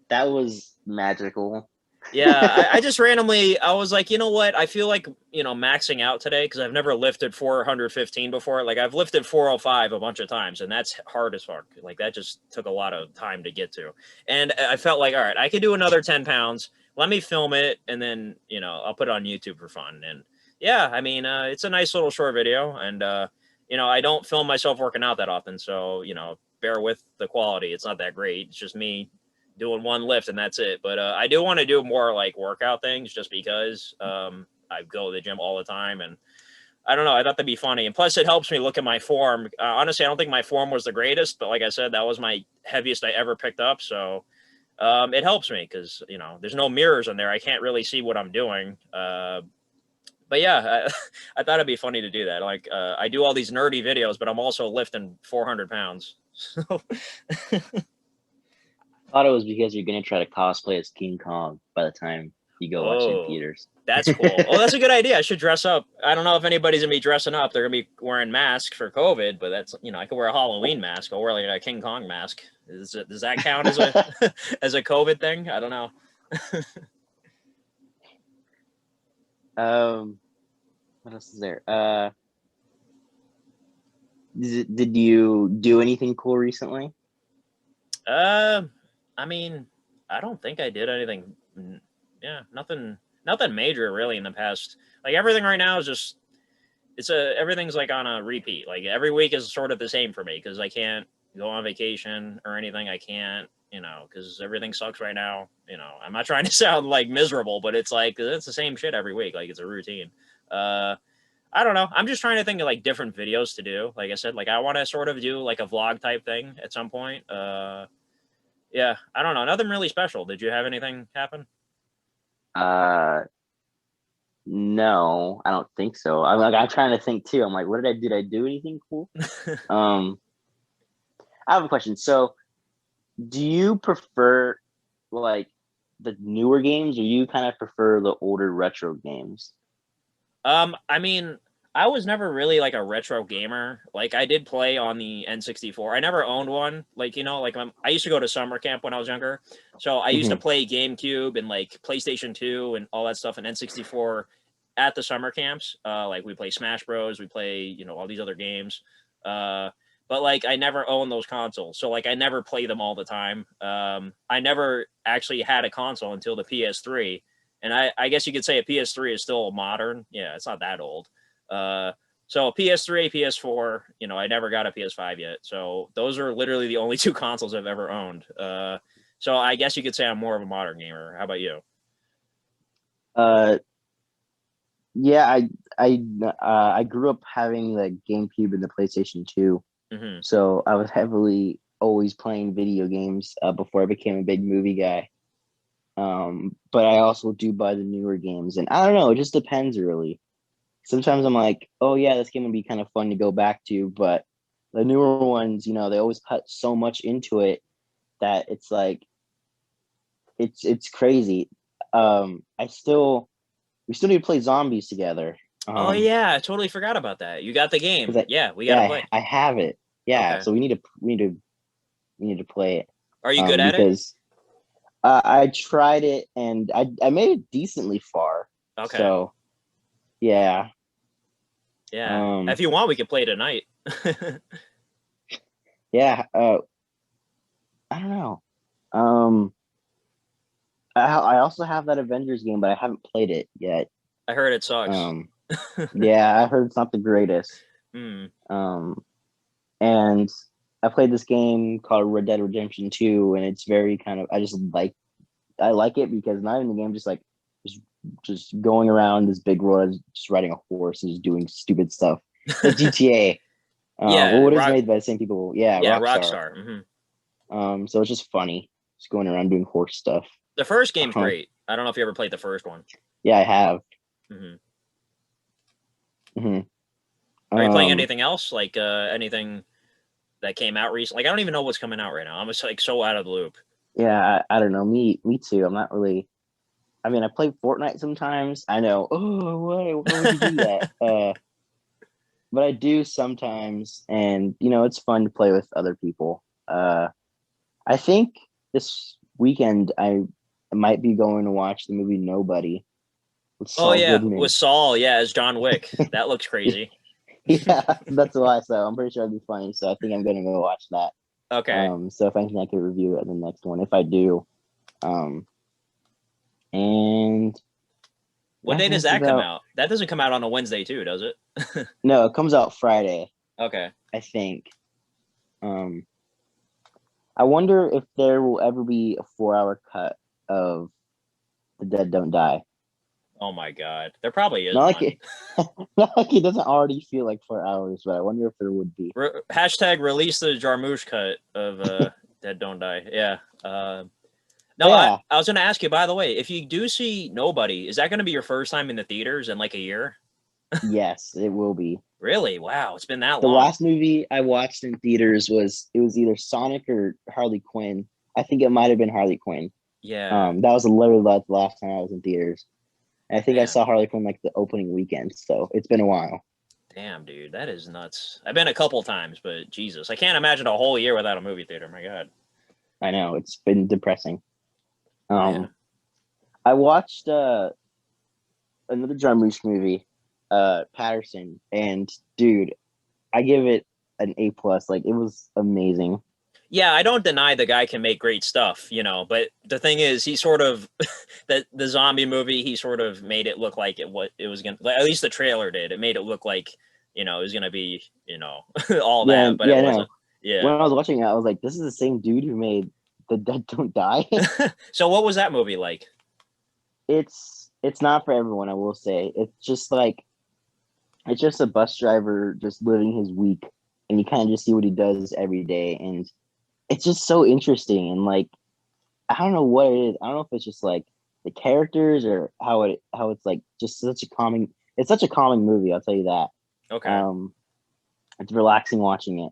Speaker 1: That was magical.
Speaker 2: Yeah, I just randomly, I was like, you know what? I feel like, maxing out today because I've never lifted 415 before. Like I've lifted 405 a bunch of times and that's hard as fuck. Like that just took a lot of time to get to. And I felt like, all right, I could do another 10 pounds. Let me film it and then, I'll put it on YouTube for fun. And yeah, I mean, it's a nice little short video. And, I don't film myself working out that often. So, bear with the quality. It's not that great. It's just me doing one lift and that's it. But I do want to do more like workout things just because I go to the gym all the time and I don't know. I thought that'd be funny. And plus it helps me look at my form. Honestly, I don't think my form was the greatest, but like I said, that was my heaviest I ever picked up. So it helps me because, there's no mirrors in there. I can't really see what I'm doing. But yeah, I thought it'd be funny to do that. Like I do all these nerdy videos, but I'm also lifting 400 pounds. So
Speaker 1: Thought it was because you're gonna try to cosplay as King Kong by the time you go watch it in
Speaker 2: oh,
Speaker 1: theaters.
Speaker 2: that's cool. Oh, that's a good idea. I should dress up. I don't know if anybody's gonna be dressing up. They're gonna be wearing masks for COVID, but that's I could wear a Halloween mask. I'll wear like a King Kong mask. Does that count as a as a COVID thing? I don't know.
Speaker 1: What else is there? Did you do anything cool recently?
Speaker 2: I mean, I don't think I did anything. Yeah, nothing major really in the past. Like everything right now is just everything's like on a repeat. Like every week is sort of the same for me because I can't go on vacation or anything. I can't, because everything sucks right now. I'm not trying to sound like miserable, but it's like it's the same shit every week. Like it's a routine. I don't know. I'm just trying to think of like different videos to do. Like I said, like I want to sort of do like a vlog type thing at some point. Yeah, I don't know. Nothing really special. Did you have anything happen?
Speaker 1: Uh, no, I don't think so. I'm trying to think too. I'm like, what did I do? Did I do anything cool? Um, I have a question. So, do you prefer like the newer games, or you kind of prefer the older retro games?
Speaker 2: I mean, I was never really like a retro gamer. Like I did play on the N64. I never owned one. Like, like I used to go to summer camp when I was younger. So I used to
Speaker 1: Mhm.
Speaker 2: play GameCube and like PlayStation 2 and all that stuff and N64 at the summer camps. Like we play Smash Bros, we play, all these other games. Uh but like I never owned those consoles. So like I never play them all the time. I never actually had a console until the PS3. And I guess you could say a PS3 is still modern. Yeah, it's not that old. Uh, so PS3, PS4, I never got a PS5 yet. So those are literally the only two consoles I've ever owned. So I guess you could say I'm more of a modern gamer. How about you?
Speaker 1: Uh, yeah, I grew up having the GameCube and the PlayStation 2,
Speaker 2: Hmm.
Speaker 1: so I was heavily always playing video games before I became a big movie guy. But I also do buy the newer games, and I don't know, it just depends really. Sometimes I'm like, oh yeah, this game would be kind of fun to go back to, but the newer ones, they always cut so much into it that it's like it's crazy. I still we still need to play zombies together.
Speaker 2: Oh yeah, I totally forgot about that. You got the game.
Speaker 1: Because
Speaker 2: Yeah, we got to
Speaker 1: yeah,
Speaker 2: play.
Speaker 1: I have it. Yeah,
Speaker 2: Okay.
Speaker 1: so we need to play it.
Speaker 2: Are you good at it?
Speaker 1: Because I tried it and I made it decently far.
Speaker 2: Okay.
Speaker 1: So yeah.
Speaker 2: Yeah.
Speaker 1: Um
Speaker 2: If you want, we could play tonight.
Speaker 1: yeah, I don't know. Um I also have that Avengers game, but I haven't played it yet.
Speaker 2: I heard it sucks.
Speaker 1: Um yeah, I heard it's not the greatest.
Speaker 2: Hmm.
Speaker 1: Um and I played this game called Red Dead Redemption 2, and it's very kind of I like it because not in the game, just like just just going around this big road, just riding a horse and just doing stupid stuff. It's like GTA.
Speaker 2: Yeah,
Speaker 1: Well, it is
Speaker 2: Rock.
Speaker 1: made by the same people. Yeah,
Speaker 2: Yeah,
Speaker 1: Rockstar.
Speaker 2: Rockstar. Hmm.
Speaker 1: So it's just funny, just going around doing horse stuff.
Speaker 2: The first game's
Speaker 1: Um,
Speaker 2: great. I don't know if you ever played the first one.
Speaker 1: yeah, I have.
Speaker 2: Hmm.
Speaker 1: hmm
Speaker 2: Are you playing
Speaker 1: Um,
Speaker 2: anything else? Like anything that came out recently? Like I don't even know what's coming out right now. I'm just like so out of the loop.
Speaker 1: yeah, I don't know. Me too. I'm not really. I mean, I play Fortnite sometimes. I know. Oh, why would you do that? But I do sometimes, and it's fun to play with other people. I think this weekend I might be going to watch the movie Nobody with
Speaker 2: Oh
Speaker 1: Saul
Speaker 2: yeah, with
Speaker 1: Goodman.
Speaker 2: Saul. Yeah, as John Wick. That looks crazy.
Speaker 1: Yeah, that's what I saw. I'm pretty sure it'll be funny, so I think I'm gonna go watch that.
Speaker 2: Okay.
Speaker 1: So if anything, I could review it in the next one if I do. Um, and
Speaker 2: What
Speaker 1: yeah, I
Speaker 2: day
Speaker 1: think
Speaker 2: does
Speaker 1: that's
Speaker 2: that come
Speaker 1: about.
Speaker 2: out? That doesn't come out on a Wednesday too, does it?
Speaker 1: No, it comes out Friday,
Speaker 2: Okay.
Speaker 1: I think. Um, I wonder if there will ever be a 4 hour cut of The Dead Don't Die.
Speaker 2: Oh my god. There probably is
Speaker 1: Not like
Speaker 2: one.
Speaker 1: it, not like it doesn't already feel like 4 hours, but I wonder if there would be.
Speaker 2: Hashtag release the Jarmusch cut of Dead Don't Die. Yeah. No, I,
Speaker 1: Yeah,
Speaker 2: I was going to ask you, by the way, if you do see Nobody, is that going to be your first time in the theaters in like a year?
Speaker 1: yes, it will be.
Speaker 2: Really? Wow. It's been that
Speaker 1: The
Speaker 2: long.
Speaker 1: last movie I watched in theaters was either Sonic or Harley Quinn. I think it might have been Harley Quinn.
Speaker 2: Yeah.
Speaker 1: That was literally the last time I was in theaters. And I think I
Speaker 2: Damn.
Speaker 1: saw Harley Quinn like the opening weekend, so it's been a while.
Speaker 2: Damn, dude. That is nuts. I've been a couple times, but Jesus. I can't imagine a whole year without a movie theater. My God.
Speaker 1: I know it's been depressing.
Speaker 2: Yeah.
Speaker 1: Um, I watched another John Jarmusch movie, Patterson, and dude, I give it an A+. Like it was amazing.
Speaker 2: Yeah, I don't deny the guy can make great stuff, but the thing is he sort of the zombie movie, he sort of made it look like what it was gonna, like, at least the trailer did. It made it look like, it was gonna be, all
Speaker 1: Yeah,
Speaker 2: that, but it
Speaker 1: yeah,
Speaker 2: wasn't.
Speaker 1: no.
Speaker 2: Yeah.
Speaker 1: When I was watching it, I was like, this is the same dude who made The Dead Don't Die.
Speaker 2: So what was that movie like?
Speaker 1: It's not for everyone, I will say. It's just a bus driver just living his week, and you kind of just see what he does every day, and it's just so interesting. And like, I don't know what it is. I don't know if it's just like the characters or how it's like just such a calming. It's such a calming movie. I'll tell you that.
Speaker 2: Okay.
Speaker 1: Um, it's relaxing watching it.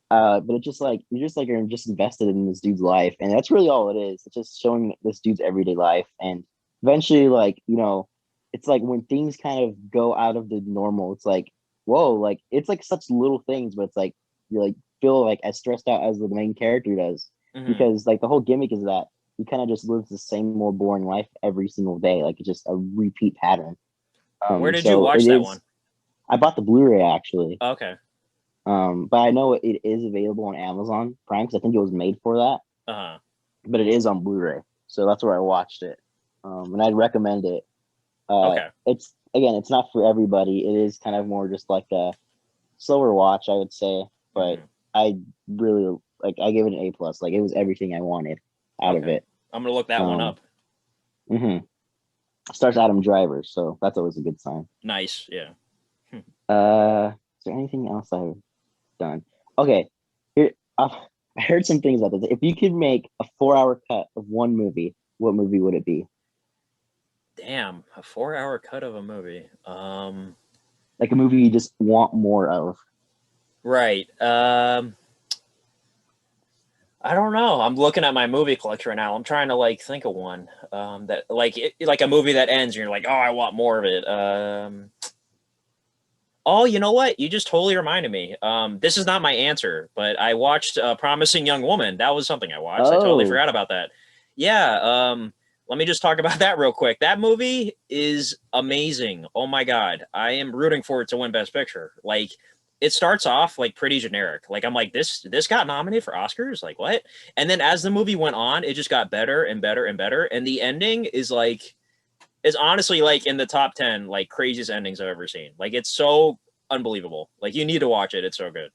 Speaker 1: But it's just like you're just invested in this dude's life, and that's really all it is. It's just showing this dude's everyday life, and eventually, like it's like when things kind of go out of the normal. It's like whoa, like it's like such little things, but it's like you're like feel like as stressed out as the main character does,
Speaker 2: Hmm.
Speaker 1: because like the whole gimmick is that he kind of just lives the same more boring life every single day, like it's just a repeat pattern.
Speaker 2: Where did you
Speaker 1: So
Speaker 2: watch
Speaker 1: it
Speaker 2: that one?
Speaker 1: is. I bought the Blu-ray actually.
Speaker 2: Okay.
Speaker 1: But I know it is available on Amazon Prime because I think it was made for that.
Speaker 2: Uh-huh.
Speaker 1: But it is on Blu-ray, so that's where I watched it. And I'd recommend it.
Speaker 2: Okay.
Speaker 1: It's not for everybody. It is kind of more just like a slower watch, I would say. But
Speaker 2: Hmm.
Speaker 1: I really like. I give it an A+. Like it was everything I wanted. out of
Speaker 2: Okay.
Speaker 1: it.
Speaker 2: I'm gonna look that one
Speaker 1: Um,
Speaker 2: up.
Speaker 1: hmm Stars Adam Driver, so that's always a good sign.
Speaker 2: Nice. Yeah. Hmm.
Speaker 1: Is there anything else I've done? Okay, here I heard some things about this. If you could make a 4 hour cut of one movie, what movie would it be?
Speaker 2: Damn, a 4 hour cut of a movie.
Speaker 1: Like a movie you just want more of.
Speaker 2: Right. I don't know. I'm looking at my movie collection right now. I'm trying to like think of one that like like a movie that ends and you're like, oh, I want more of it. Oh, you know what? You just totally reminded me. This is not my answer, but I watched Promising Young Woman. That was something I watched. I totally
Speaker 1: Oh,
Speaker 2: forgot about that. Yeah. Let me just talk about that real quick. That movie is amazing. Oh my god, I am rooting for it to win Best Picture. Like, it starts off like pretty generic. Like, I'm like, this got nominated for Oscars. Like, what? And then as the movie went on, it just got better and better and better. And the ending is honestly like in the top 10 like craziest endings I've ever seen. Like, it's so unbelievable. Like, you need to watch it. It's so good.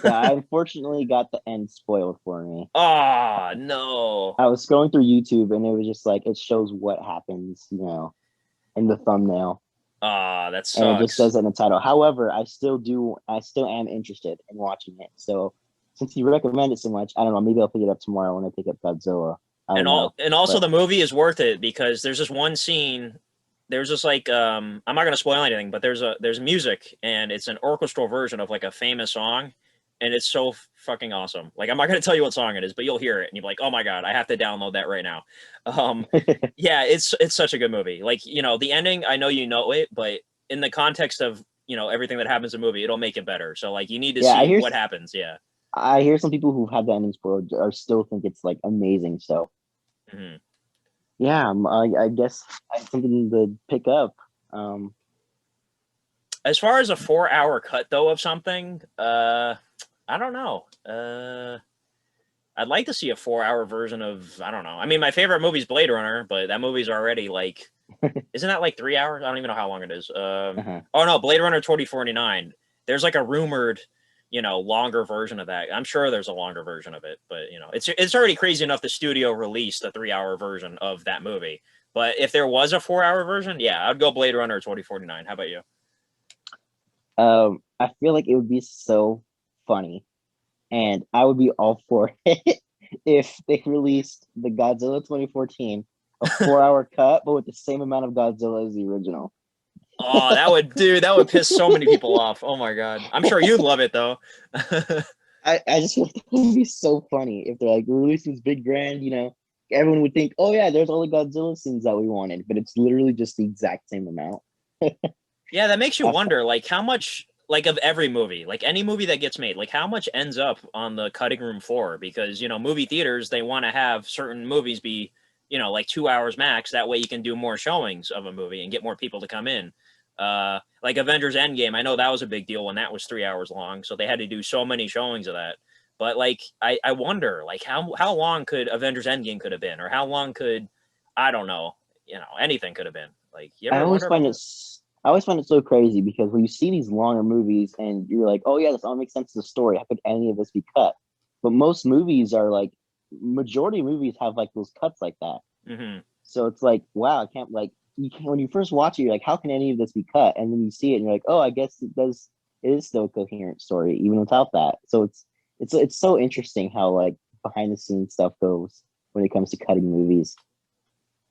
Speaker 1: yeah, I unfortunately got the end spoiled for me.
Speaker 2: Ah, no.
Speaker 1: I was scrolling through YouTube and it was just like it shows what happens, in the thumbnail,
Speaker 2: Ah, that
Speaker 1: and it just
Speaker 2: sucks.
Speaker 1: says it in the title. However, I still am interested in watching it. So since you recommend it so much, I don't know, maybe I'll pick it up tomorrow when I pick up Godzilla. I don't know,
Speaker 2: And also
Speaker 1: but
Speaker 2: the movie is worth it because there's this one scene. There's just like I'm not gonna spoil anything, but there's music and it's an orchestral version of like a famous song, and it's so fucking awesome. Like, I'm not gonna tell you what song it is, but you'll hear it and you're like, oh my god, I have to download that right now. Um, yeah, it's such a good movie. Like, the ending, I know you know it, but in the context of everything that happens in the movie, it'll make it better. So like, you need to
Speaker 1: yeah,
Speaker 2: see what happens. Yeah.
Speaker 1: I hear some people who've had the ending spoiled are still think it's like amazing. So
Speaker 2: Hmm.
Speaker 1: yeah, I guess I something to pick up. Um,
Speaker 2: As far as a 4 hour cut though of something, I don't know. I'd like to see a 4 hour version of, I don't know. I mean, my favorite movie is Blade Runner, but that movie's already like, isn't that like 3 hours? I don't even know how long it is.
Speaker 1: uh-huh.
Speaker 2: Oh no, Blade Runner 2049. There's like a rumored, longer version of that. I'm sure there's a longer version of it, but it's already crazy enough the studio released a 3 hour version of that movie. But if there was a 4 hour version, yeah, I'd go Blade Runner 2049. How about you?
Speaker 1: I feel like it would be so funny, and I would be all for it if they released the Godzilla 2014, a 4 hour cut, but with the same amount of Godzilla as the original.
Speaker 2: Oh, that would piss so many people off. Oh my god. I'm sure you'd love it though.
Speaker 1: I just feel like it would be so funny if they're like releasing this big grand, everyone would think, oh yeah, there's all the Godzilla scenes that we wanted, but it's literally just the exact same amount.
Speaker 2: Yeah, that makes you
Speaker 1: I,
Speaker 2: wonder like how much like of every movie, like any movie that gets made, like how much ends up on the cutting room floor because, movie theaters they want to have certain movies be, like 2 hours max, that way you can do more showings of a movie and get more people to come in. Like Avengers Endgame, I know that was a big deal when that was 3 hours long, so they had to do so many showings of that. But like I wonder like how long could Avengers Endgame could have been, or how long could, I don't know, anything could have been. Like, you
Speaker 1: I
Speaker 2: ever
Speaker 1: always
Speaker 2: wonder about
Speaker 1: find it
Speaker 2: that?
Speaker 1: I always find it so crazy because when you see these longer movies and you're like, oh yeah, this all makes sense to the story. How could any of this be cut? But most movies are like majority of movies have like those cuts like that.
Speaker 2: Hmm.
Speaker 1: So it's like, wow, I can't like you can when you first watch it, you're like, how can any of this be cut? And then you see it and you're like, oh, I guess it is still a coherent story, even without that. So it's so interesting how like behind the scenes stuff goes when it comes to cutting movies.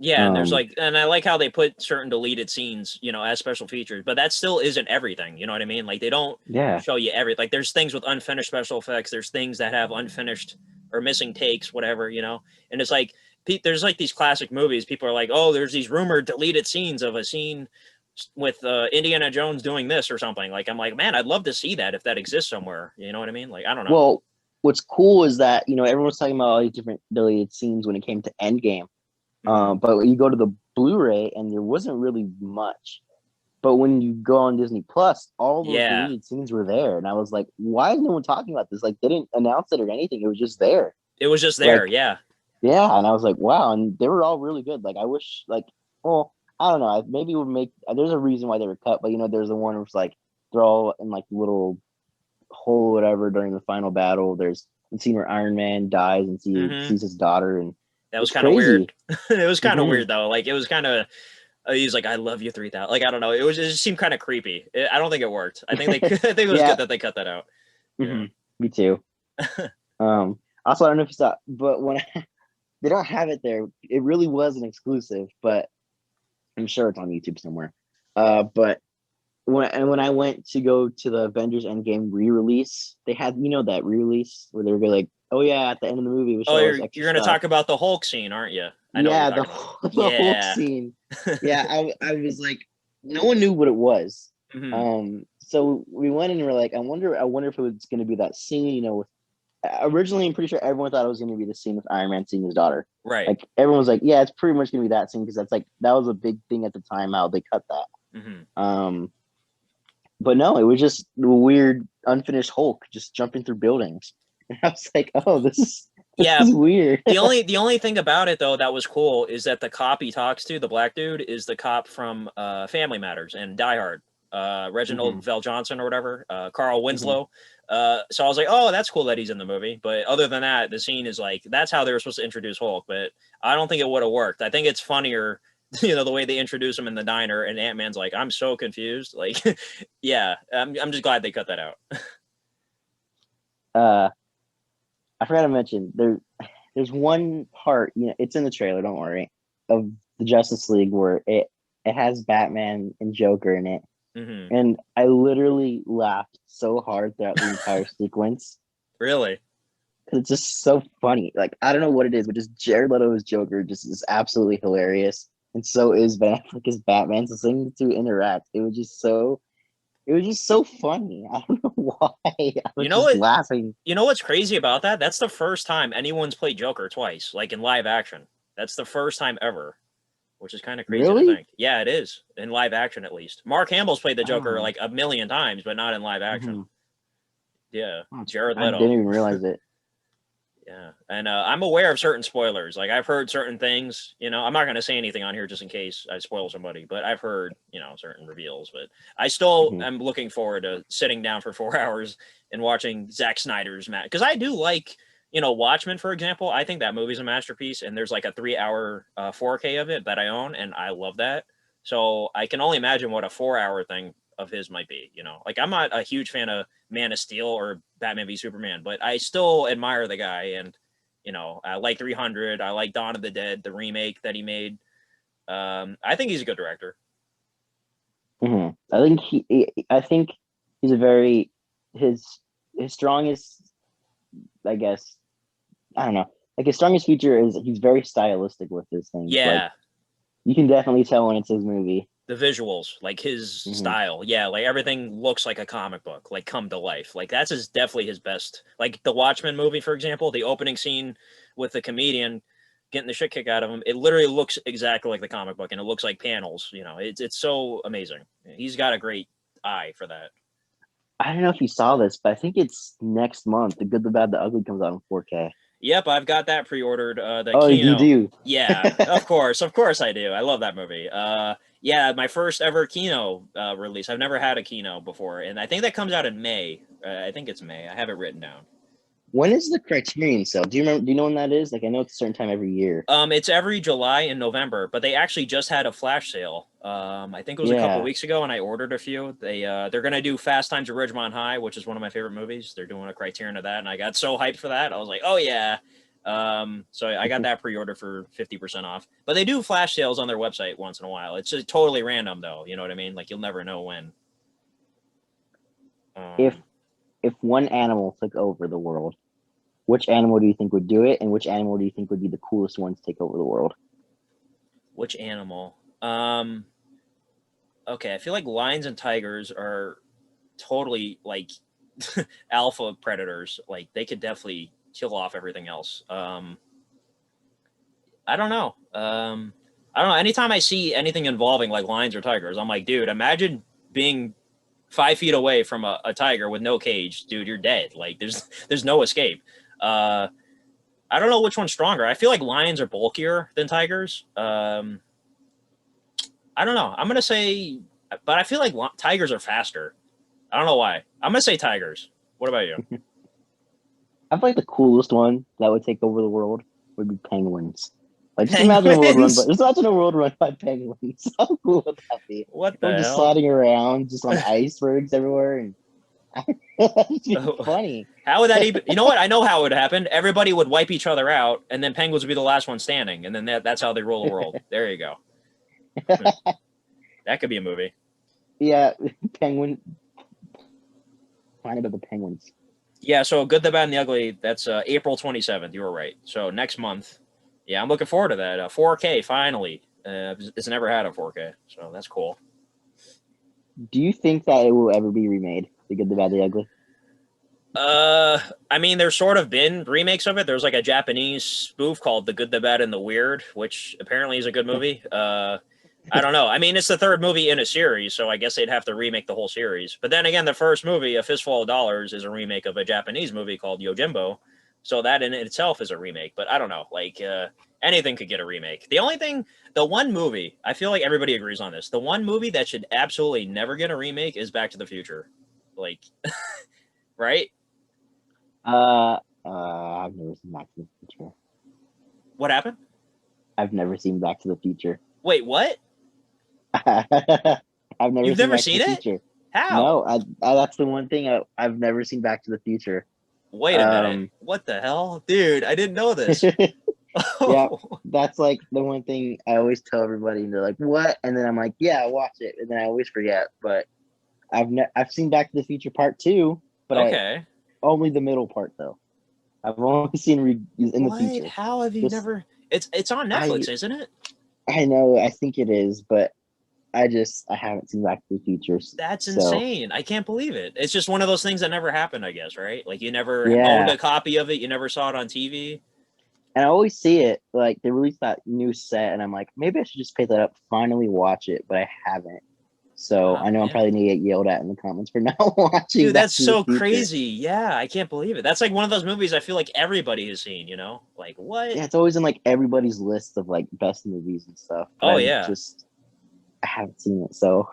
Speaker 2: Yeah, and there's
Speaker 1: Um,
Speaker 2: like, and I like how they put certain deleted scenes, as special features, but that still isn't everything. You know what I mean? Like, they don't
Speaker 1: yeah.
Speaker 2: show you everything. Like, there's things with unfinished special effects. There's things that have unfinished or missing takes, whatever. And it's like, there's like these classic movies. People are like, oh, there's these rumored deleted scenes of a scene with Indiana Jones doing this or something. Like, I'm like, man, I'd love to see that if that exists somewhere. You know what I mean? Like, I don't know.
Speaker 1: Well, what's cool is that everyone was talking about all these different deleted scenes when it came to Endgame.
Speaker 2: Hmm.
Speaker 1: But you go to the Blu-ray and there wasn't really much. But when you go on Disney Plus, all those
Speaker 2: Yeah,
Speaker 1: deleted scenes were there, and I was like, "Why is no one talking about this? Like, they didn't announce it or anything. It was just there."
Speaker 2: it was just there.
Speaker 1: Like,
Speaker 2: Yeah.
Speaker 1: yeah, and I was like, "Wow!" And they were all really good. Like, I wish, like, well, I don't know. Maybe it would make. There's a reason why they were cut, but there's the one where it's like they're all in like little hole or whatever during the final battle. There's the scene where Iron Man dies and
Speaker 2: Hmm.
Speaker 1: sees his daughter, and
Speaker 2: That was
Speaker 1: It's
Speaker 2: kind of
Speaker 1: crazy.
Speaker 2: weird. It was kind of
Speaker 1: Hmm.
Speaker 2: weird though. Like it was kind of he's like, "I love you 3,000." Like I don't know. It just seemed kind of creepy. I don't think it worked. I think they I think it was good
Speaker 1: Yeah.
Speaker 2: that they cut that out. Yeah.
Speaker 1: Hmm. Me too. Also, I don't know if you saw, but when they don't have it there, it really was an exclusive, but I'm sure it's on YouTube somewhere. But when I went to go to the Avengers Endgame re-release, they had that re-release where they were like, "Oh yeah, at the end of the movie, we
Speaker 2: Oh,
Speaker 1: show us extra
Speaker 2: you're gonna
Speaker 1: stuff."
Speaker 2: talk about the Hulk scene, aren't you? I know what you're
Speaker 1: Yeah,
Speaker 2: talking about.
Speaker 1: the whole
Speaker 2: Yeah.
Speaker 1: scene. Yeah, I was like, no one knew what it was.
Speaker 2: Hmm.
Speaker 1: So we went and we are like, I wonder if it was going to be that scene. With originally, I'm pretty sure everyone thought it was going to be the scene with Iron Man seeing his daughter.
Speaker 2: Right.
Speaker 1: Like everyone was like, yeah, it's pretty much going to be that scene because that was a big thing at the time how they cut that.
Speaker 2: Hmm.
Speaker 1: But no, it was just a weird unfinished Hulk just jumping through buildings. And I was like, oh, this
Speaker 2: Yeah.
Speaker 1: is weird.
Speaker 2: The only thing about it though that was cool is that the cop he talks to, the black dude, is the cop from Family Matters and Die Hard,
Speaker 1: Hmm.
Speaker 2: Reginald Vel Johnson or whatever, Carl
Speaker 1: Hmm.
Speaker 2: Winslow. So I was like, oh, that's cool that he's in the movie. But other than that, the scene is like that's how they were supposed to introduce Hulk. But I don't think it would have worked. I think it's funnier, the way they introduce him in the diner, and Ant Man's like, I'm so confused. Like, yeah, I'm just glad they cut that out.
Speaker 1: Uh, I forgot to mention there's one part, it's in the trailer, don't worry, of the Justice League where it has Batman and Joker in it.
Speaker 2: Hmm.
Speaker 1: And I literally laughed so hard throughout the entire sequence.
Speaker 2: Really?
Speaker 1: It's just so funny. Like, I don't know what it is, but just Jared Leto's Joker just is absolutely hilarious. And so is Ben Affleck as Batman. So seeing the two interact, it was just so funny. I don't know why. I
Speaker 2: You
Speaker 1: was
Speaker 2: know
Speaker 1: just
Speaker 2: what?
Speaker 1: laughing.
Speaker 2: You know what's crazy about that? That's the first time anyone's played Joker twice, like in live action. That's the first time ever, which is kind of crazy to
Speaker 1: Really?
Speaker 2: think. Yeah, it is in live action at least. Mark Hamill's played the Joker
Speaker 1: Oh.
Speaker 2: like a million times, but not in live action.
Speaker 1: Hmm.
Speaker 2: Yeah,
Speaker 1: Oh,
Speaker 2: Jared
Speaker 1: I
Speaker 2: Leto.
Speaker 1: didn't even realize it.
Speaker 2: Yeah, and I'm aware of certain spoilers. Like I've heard certain things. I'm not going to say anything on here just in case I spoil somebody. But I've heard certain reveals. But I still
Speaker 1: Hmm.
Speaker 2: am looking forward to sitting down for 4 hours and watching Zack Snyder's Matt because I do like Watchmen, for example. I think that movie's a masterpiece, and there's like a 3 hour 4K of it that I own, and I love that. So I can only imagine what a 4 hour thing of his might be. Like I'm not a huge fan of Man of Steel or Batman v Superman, but I still admire the guy. And I like 300. I like Dawn of the Dead, the remake that he made. I think he's a good director.
Speaker 1: Hmm. I think he's a very his his strongest, I guess. I don't know. Like his strongest feature is he's very stylistic with his things. Like
Speaker 2: Yeah,
Speaker 1: you can definitely tell when it's his movie.
Speaker 2: the visuals, like his
Speaker 1: Hmm.
Speaker 2: style. Yeah, like everything looks like a comic book, like come to life. Like that's definitely his best. Like the Watchmen movie, for example, the opening scene with the comedian getting the shit kicked out of him, it literally looks exactly like the comic book, and it looks like panels. It's so amazing. He's got a great eye for that.
Speaker 1: I don't know if you saw this, but I think it's next month. The Good, the Bad, the Ugly comes out in 4K.
Speaker 2: Yep, I've got that pre-ordered. The
Speaker 1: Oh, you
Speaker 2: Kino.
Speaker 1: do?
Speaker 2: Yeah, of course I do. I love that movie. Yeah, my first ever Kino release. I've never had a Kino before, and I think that comes out in May. I think it's May. I have it written down.
Speaker 1: When is the Criterion sale? Do you remember? Do you know when that is? Like, I know it's a certain time every year.
Speaker 2: It's every July and November, but they actually just had a flash sale. I think it was a couple
Speaker 1: Yeah.
Speaker 2: weeks ago, and I ordered a few. They're gonna do Fast Times at Ridgemont High, which is one of my favorite movies. They're doing a Criterion of that, and I got so hyped for that. I was like, oh yeah. So I got that pre-order for 50% off. But they do flash sales on their website once in a while. It's just totally random though. You know what I mean? Like you'll never know when.
Speaker 1: If
Speaker 2: Um,
Speaker 1: if one animal took over the world, which animal do you think would do it, and which animal do you think would be the coolest one to take over the world?
Speaker 2: which animal? Okay, I feel like lions and tigers are totally like alpha predators. Like they could definitely kill off everything else. I don't know. I don't know. Anytime I see anything involving like lions or tigers, I'm like, dude, imagine being 5 feet away from a tiger with no cage, dude. You're dead. Like there's no escape. Uh, I don't know which one's stronger. I feel like lions are bulkier than tigers. I don't know. I'm gonna say, but I feel like tigers are faster. I don't know why. I'm gonna say tigers. What about you?
Speaker 1: I feel like the coolest one that would take over the world would be penguins. Like
Speaker 2: Penguins?
Speaker 1: just imagine a world run by penguins. How cool would that be?
Speaker 2: What
Speaker 1: We're
Speaker 2: the
Speaker 1: just
Speaker 2: hell?
Speaker 1: sliding around, just on icebergs everywhere, and that'd be funny.
Speaker 2: How would that even? You know what? I know how it would happen. Everybody would wipe each other out, and then penguins would be the last one standing, and then that's how they rule the world. There you go. That could be a movie.
Speaker 1: Yeah, penguin. Find about the penguins.
Speaker 2: Yeah. So Good, the Bad, and the Ugly. That's April 27th. You were right. So next month. Yeah, I'm looking forward to that. 4K finally. It's never had a 4K, so that's cool.
Speaker 1: Do you think that it will ever be remade? The Good, the Bad, the Ugly.
Speaker 2: I mean, there's sort of been remakes of it. There's like a Japanese spoof called The Good, the Bad, and the Weird, which apparently is a good movie. I don't know. I mean, it's the third movie in a series, so I guess they'd have to remake the whole series. But then again, the first movie, A Fistful of Dollars, is a remake of a Japanese movie called Yojimbo. So that in itself is a remake. But I don't know. Like, anything could get a remake. The one movie, I feel like everybody agrees on this. The one movie that should absolutely never get a remake is Back to the Future. Like, right?
Speaker 1: I've never seen Back to the Future.
Speaker 2: What happened?
Speaker 1: I've never seen Back to the Future.
Speaker 2: Wait, what?
Speaker 1: I've never
Speaker 2: You've
Speaker 1: seen
Speaker 2: never
Speaker 1: Back to
Speaker 2: seen
Speaker 1: the
Speaker 2: it?
Speaker 1: Future.
Speaker 2: How?
Speaker 1: No, that's the one thing I've never seen Back to the Future.
Speaker 2: Wait a minute. What the hell? Dude, I didn't know this.
Speaker 1: Yeah, that's like the one thing I always tell everybody, and they're like, "What?" And then I'm like, "Yeah, watch it," and then I always forget. But I've seen Back to the Future Part 2, but I
Speaker 2: Okay.
Speaker 1: only the middle part though. I've only seen in the
Speaker 2: What?
Speaker 1: future.
Speaker 2: How have you
Speaker 1: Just
Speaker 2: never? It's on
Speaker 1: I
Speaker 2: Netflix, isn't it?
Speaker 1: I know I think it is, but I haven't seen Back to the Future.
Speaker 2: That's
Speaker 1: So
Speaker 2: insane. I can't believe it. It's just one of those things that never happened, I guess, right? Like you never owned
Speaker 1: yeah,
Speaker 2: a copy of it, you never saw it on TV.
Speaker 1: and I always see it like they released that new set, and I'm like, maybe I should just pick that up, finally watch it, but I haven't. So
Speaker 2: Oh
Speaker 1: I know I'm
Speaker 2: man.
Speaker 1: probably gonna get yelled at in the comments for not watching
Speaker 2: Dude,
Speaker 1: Back
Speaker 2: that's
Speaker 1: to the
Speaker 2: so
Speaker 1: Future.
Speaker 2: crazy. Yeah, I can't believe it. That's like one of those movies I feel like everybody has seen, you know? Like what?
Speaker 1: Yeah, it's always in like everybody's list of like best movies and stuff, but
Speaker 2: Oh yeah.
Speaker 1: I haven't seen it, so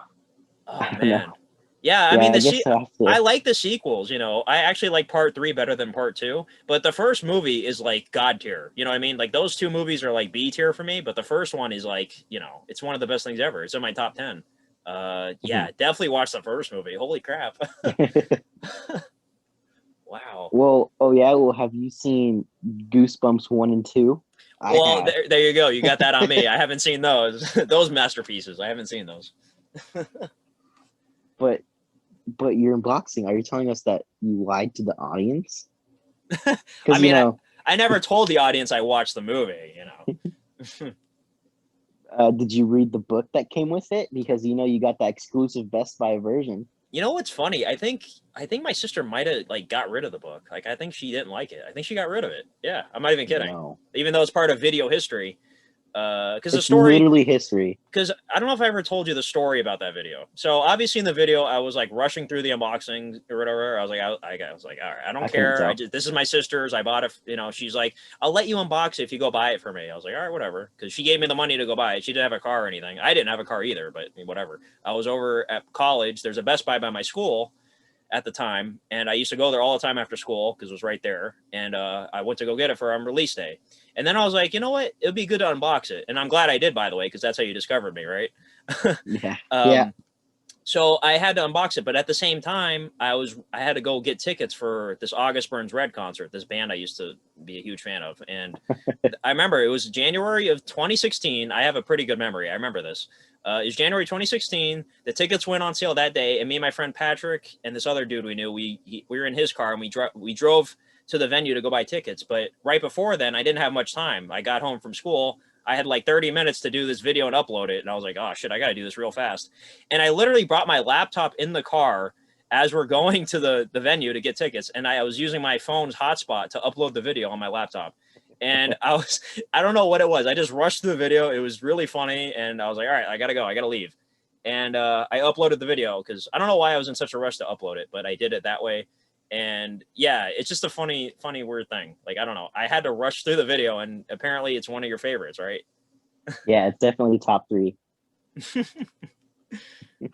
Speaker 2: Oh
Speaker 1: I don't know.
Speaker 2: man. Yeah, I
Speaker 1: Yeah,
Speaker 2: mean
Speaker 1: I guess I have to.
Speaker 2: I like the sequels, you know. I actually like part 3 better than part 2, but the first movie is like god tier. You know what I mean? Like those two movies are like B tier for me, but the first one is like, you know, it's one of the best things ever. It's in my top 10. Yeah, definitely watch the first movie. Holy crap. Wow.
Speaker 1: Well, oh yeah, well, have you seen Goosebumps 1 and 2? I
Speaker 2: Well,
Speaker 1: have,
Speaker 2: there you go. You got that on me. I haven't seen those. Those masterpieces. I haven't seen those.
Speaker 1: but you're unboxing. Are you telling us that you lied to the audience?
Speaker 2: I
Speaker 1: Because
Speaker 2: mean, I never told the audience I watched the movie, you know.
Speaker 1: did you read the book that came with it? Because you got that exclusive Best Buy version.
Speaker 2: You know what's funny? I think my sister might have like got rid of the book. Like I think she didn't like it. I think she got rid of it. Yeah, I'm not even kidding.
Speaker 1: No,
Speaker 2: Even though it's part of video history, because the
Speaker 1: it's
Speaker 2: story,
Speaker 1: literally history.
Speaker 2: because I don't know if I ever told you the story about that video. So obviously in the video, I was like rushing through the unboxing or whatever. I was like, I was like, all right, I don't
Speaker 1: I couldn't
Speaker 2: care.
Speaker 1: tell.
Speaker 2: This is my sister's. I bought it. You know, she's like, I'll let you unbox it if you go buy it for me. I was like, all right, whatever. Because she gave me the money to go buy it. She didn't have a car or anything. I didn't have a car either, but I mean, whatever. I was over at college. There's a Best Buy by my school at the time, and I used to go there all the time after school because it was right there. And I went to go get it for release day. And then I was like, you know what? It would be good to unbox it. And I'm glad I did, by the way, because that's how you discovered me, right?
Speaker 1: Yeah, yeah.
Speaker 2: um, so I had to unbox it, but at the same time, I had to go get tickets for this August Burns Red concert, this band I used to be a huge fan of. And I remember it was January of 2016. I have a pretty good memory. I remember this. It was January 2016. The tickets went on sale that day, and me and my friend Patrick and this other dude we knew, we were in his car, and we drove to the venue to go buy tickets. But right before then, I didn't have much time. I got home from school. I had like 30 minutes to do this video and upload it, and I was like, oh shit, I got to do this real fast. And I literally brought my laptop in the car as we're going to the venue to get tickets, and I was using my phone's hotspot to upload the video on my laptop. And I don't know what it was. I just rushed through the video. It was really funny, and I was like, all right, I gotta go. I gotta leave. And I uploaded the video because I don't know why I was in such a rush to upload it, but I did it that way. And yeah, it's just a funny, weird thing. Like, I don't know. I had to rush through the video, and apparently it's one of your favorites, right?
Speaker 1: Yeah, it's definitely top 3.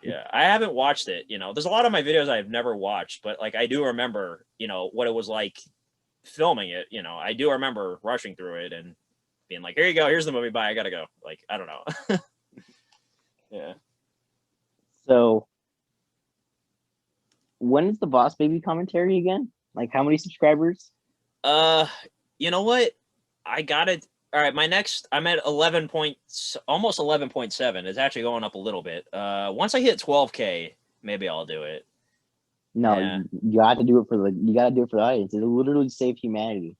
Speaker 2: Yeah, I haven't watched it. You know, there's a lot of my videos I've never watched, but like I do remember, what it was like filming it. I do remember rushing through it and being like, "Here you go. Here's the movie. Bye. I gotta go." Like, I don't know. Yeah.
Speaker 1: So when is the Boss Baby commentary again? Like, how many subscribers?
Speaker 2: Uh, you know what? I got it. All right, my next, I'm at almost 11.7. It's actually going up a little bit. Once I hit 12K, maybe I'll do it.
Speaker 1: No,
Speaker 2: Yeah.
Speaker 1: you got to do it for the audience. It'll literally save humanity.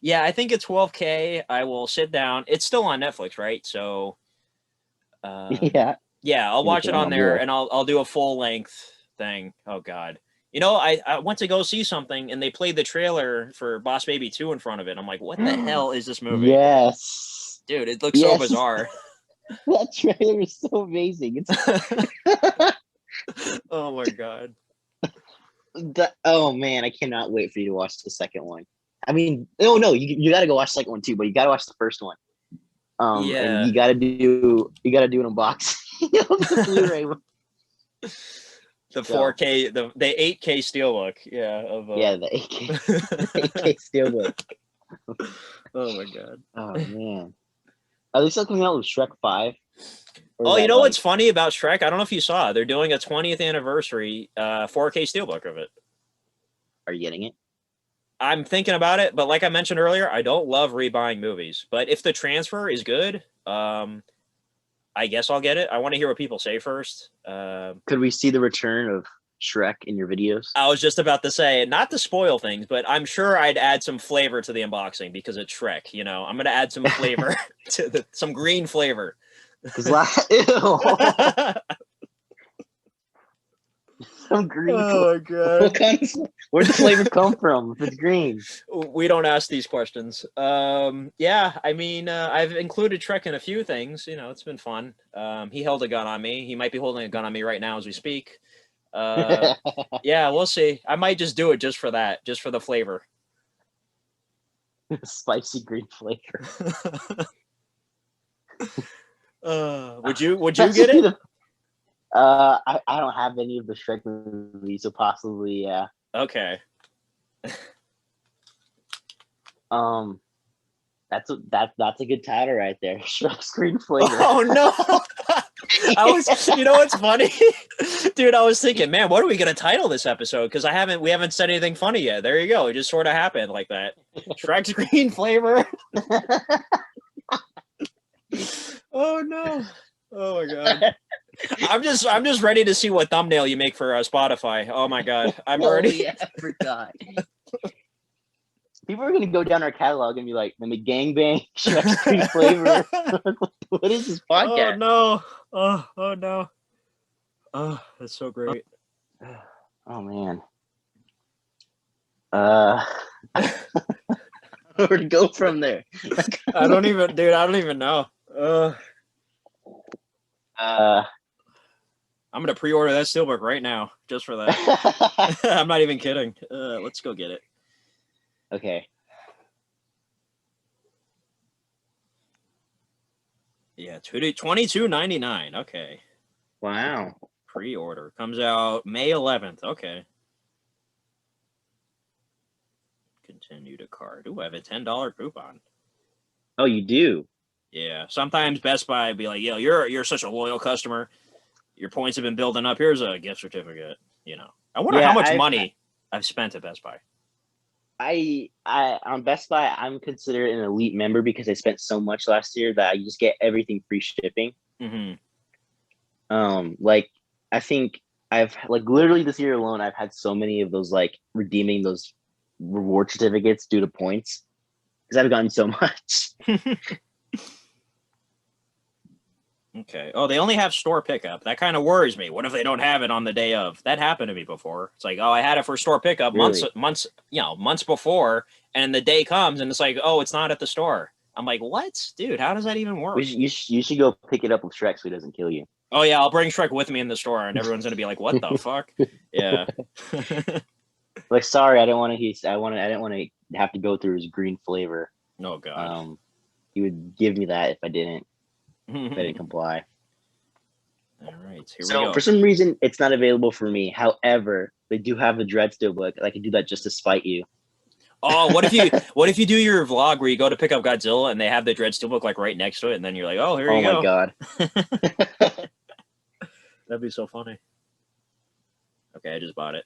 Speaker 2: Yeah, I think at 12K, I will sit down. It's still on Netflix, right? So,
Speaker 1: Yeah.
Speaker 2: yeah, I'll watch it on there,
Speaker 1: Will.
Speaker 2: and I'll do a full length thing. Oh God, you know, I went to go see something, and they played the trailer for Boss Baby 2 in front of it. I'm like, what the hell is this movie?
Speaker 1: Yes.
Speaker 2: Dude, it looks so bizarre.
Speaker 1: That trailer is so amazing. It's
Speaker 2: oh my God.
Speaker 1: oh man, I cannot wait for you to watch the second one. I mean, no, you got to go watch the second one too, but you got to watch the first one.
Speaker 2: Yeah.
Speaker 1: And you got to do an unboxing of the Blu-ray.
Speaker 2: The 4K, the 8K steelbook, yeah.
Speaker 1: The 8K steelbook.
Speaker 2: Oh my God.
Speaker 1: Oh man. Are they still coming out with Shrek 5?
Speaker 2: Oh, you know what's funny about Shrek? I don't know if you saw. They're doing a 20th anniversary 4K steelbook of it.
Speaker 1: Are you getting it?
Speaker 2: I'm thinking about it, but like I mentioned earlier, I don't love rebuying movies. But if the transfer is good, I guess I'll get it. I want to hear what people say first.
Speaker 1: Could we see the return of Shrek in your videos?
Speaker 2: I was just about to say, not to spoil things, but I'm sure I'd add some flavor to the unboxing because it's Shrek. You know, I'm going to add some flavor to some green flavor.
Speaker 1: Ew. Some green.
Speaker 2: Oh God!
Speaker 1: What kind of, where'd the flavor come from? If it's green,
Speaker 2: we don't ask these questions. Yeah, I mean, I've included Shrek in a few things. You know, it's been fun. He held a gun on me. He might be holding a gun on me right now as we speak. Yeah, we'll see. I might just do it just for that, just for the flavor.
Speaker 1: Spicy green flavor.
Speaker 2: Would you get it?
Speaker 1: I don't have any of the Shrek movies, so possibly, yeah.
Speaker 2: Okay.
Speaker 1: That's a good title right there. Shrek's green flavor.
Speaker 2: Oh no! I was, you know what's funny, dude? I was thinking, man, what are we gonna title this episode? Because we haven't said anything funny yet. There you go. It just sort of happened like that. Shrek's green flavor. Oh no! Oh my God! I'm just ready to see what thumbnail you make for Spotify. Oh my God! I'm ready.
Speaker 1: Yeah, I forgot. People are gonna go down our catalog and be like, "The gangbang Shrek's green flavor." What is this podcast?
Speaker 2: Oh no! Oh no! Oh, that's so great.
Speaker 1: Oh man. Where to go from there?
Speaker 2: I don't even know. I'm gonna pre-order that steelbook right now just for that. I'm not even kidding. Let's go get it.
Speaker 1: Okay.
Speaker 2: Yeah, $22.99. Okay.
Speaker 1: Wow.
Speaker 2: Pre-order comes out May 11th. Okay. Continue to cart. Ooh, I have a $10 coupon.
Speaker 1: Oh, you do?
Speaker 2: Yeah. Sometimes Best Buy be like, "Yo, you're such a loyal customer. Your points have been building up. Here's a gift certificate." You know. I wonder how much money I've spent at Best Buy.
Speaker 1: I on Best Buy, I'm considered an elite member because I spent so much last year that I just get everything free shipping.
Speaker 2: Mm-hmm.
Speaker 1: Like I think I've literally this year alone, I've had so many of those redeeming those reward certificates due to points because I've gotten so much.
Speaker 2: Okay. Oh, they only have store pickup. That kind of worries me. What if they don't have it on the day of? That happened to me before. It's like, oh, I had it for store pickup
Speaker 1: Really?
Speaker 2: months before, and the day comes and it's like, oh, it's not at the store. I'm like, what, dude? How does that even work?
Speaker 1: You should go pick it up with Shrek so he doesn't kill you.
Speaker 2: Oh yeah, I'll bring Shrek with me in the store, and everyone's gonna be like, "What the fuck?" Yeah.
Speaker 1: Sorry, I didn't want to have to go through his green flavor.
Speaker 2: Oh God.
Speaker 1: He would give me that if I didn't comply.
Speaker 2: All right, here we go.
Speaker 1: For some reason, it's not available for me. However, they do have the Dread Steelbook. I can do that just to spite you.
Speaker 2: Oh, what if you do your vlog where you go to pick up Godzilla and they have the Dread Steelbook like right next to it, and then you're like, oh, here
Speaker 1: Oh
Speaker 2: you
Speaker 1: my
Speaker 2: go.
Speaker 1: god.
Speaker 2: That'd be so funny. Okay, I just bought it.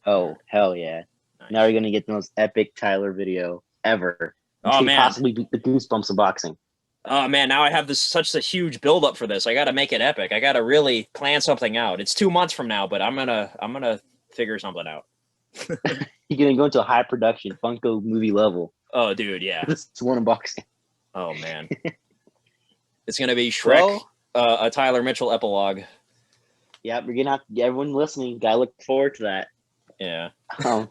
Speaker 1: Oh hell yeah!
Speaker 2: Nice.
Speaker 1: Now we're gonna get the most epic Tyler video ever. This
Speaker 2: Oh
Speaker 1: could
Speaker 2: man.
Speaker 1: possibly beat the Goosebumps of boxing.
Speaker 2: Oh man, now I have such a huge build up for this. I got to make it epic. I got to really plan something out. It's 2 months from now, but I'm gonna figure something out.
Speaker 1: You're gonna go into a high production Funko movie level.
Speaker 2: Oh dude, yeah.
Speaker 1: It's one unboxing.
Speaker 2: Oh man, it's gonna be Shrek, a Tyler Mitchell epilogue.
Speaker 1: Yeah, we're gonna have everyone listening. Gotta look forward to that.
Speaker 2: Yeah.
Speaker 1: Oh,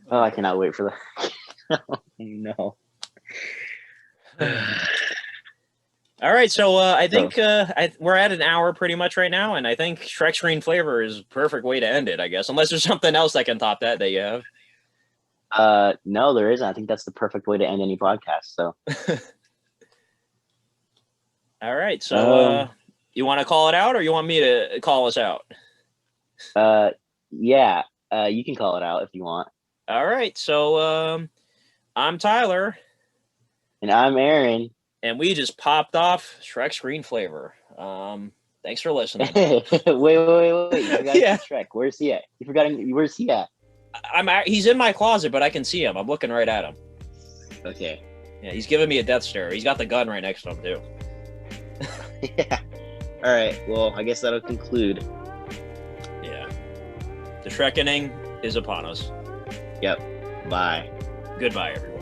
Speaker 1: I cannot wait for that. Oh, no.
Speaker 2: All right, so I think we're at an hour pretty much right now, and I think Shrek Screen Flavor is a perfect way to end it, I guess, unless there's something else that can top that you have.
Speaker 1: No, there isn't. I think that's the perfect way to end any podcast. So,
Speaker 2: all right, so you want to call it out, or you want me to call us out?
Speaker 1: Yeah, you can call it out if you want.
Speaker 2: All right, so I'm Tyler.
Speaker 1: And I'm Aaron.
Speaker 2: And we just popped off Shrek Screen Flavor. Thanks for listening.
Speaker 1: wait. You forgot
Speaker 2: Yeah.
Speaker 1: Shrek. Where's he at? You forgot him. Where's he at?
Speaker 2: He's in my closet, but I can see him. I'm looking right at him.
Speaker 1: Okay.
Speaker 2: Yeah, he's giving me a death stare. He's got the gun right next to him, too.
Speaker 1: Yeah. All right. Well, I guess that'll conclude.
Speaker 2: Yeah. The Shrekening is upon us.
Speaker 1: Yep. Bye.
Speaker 2: Goodbye, everyone.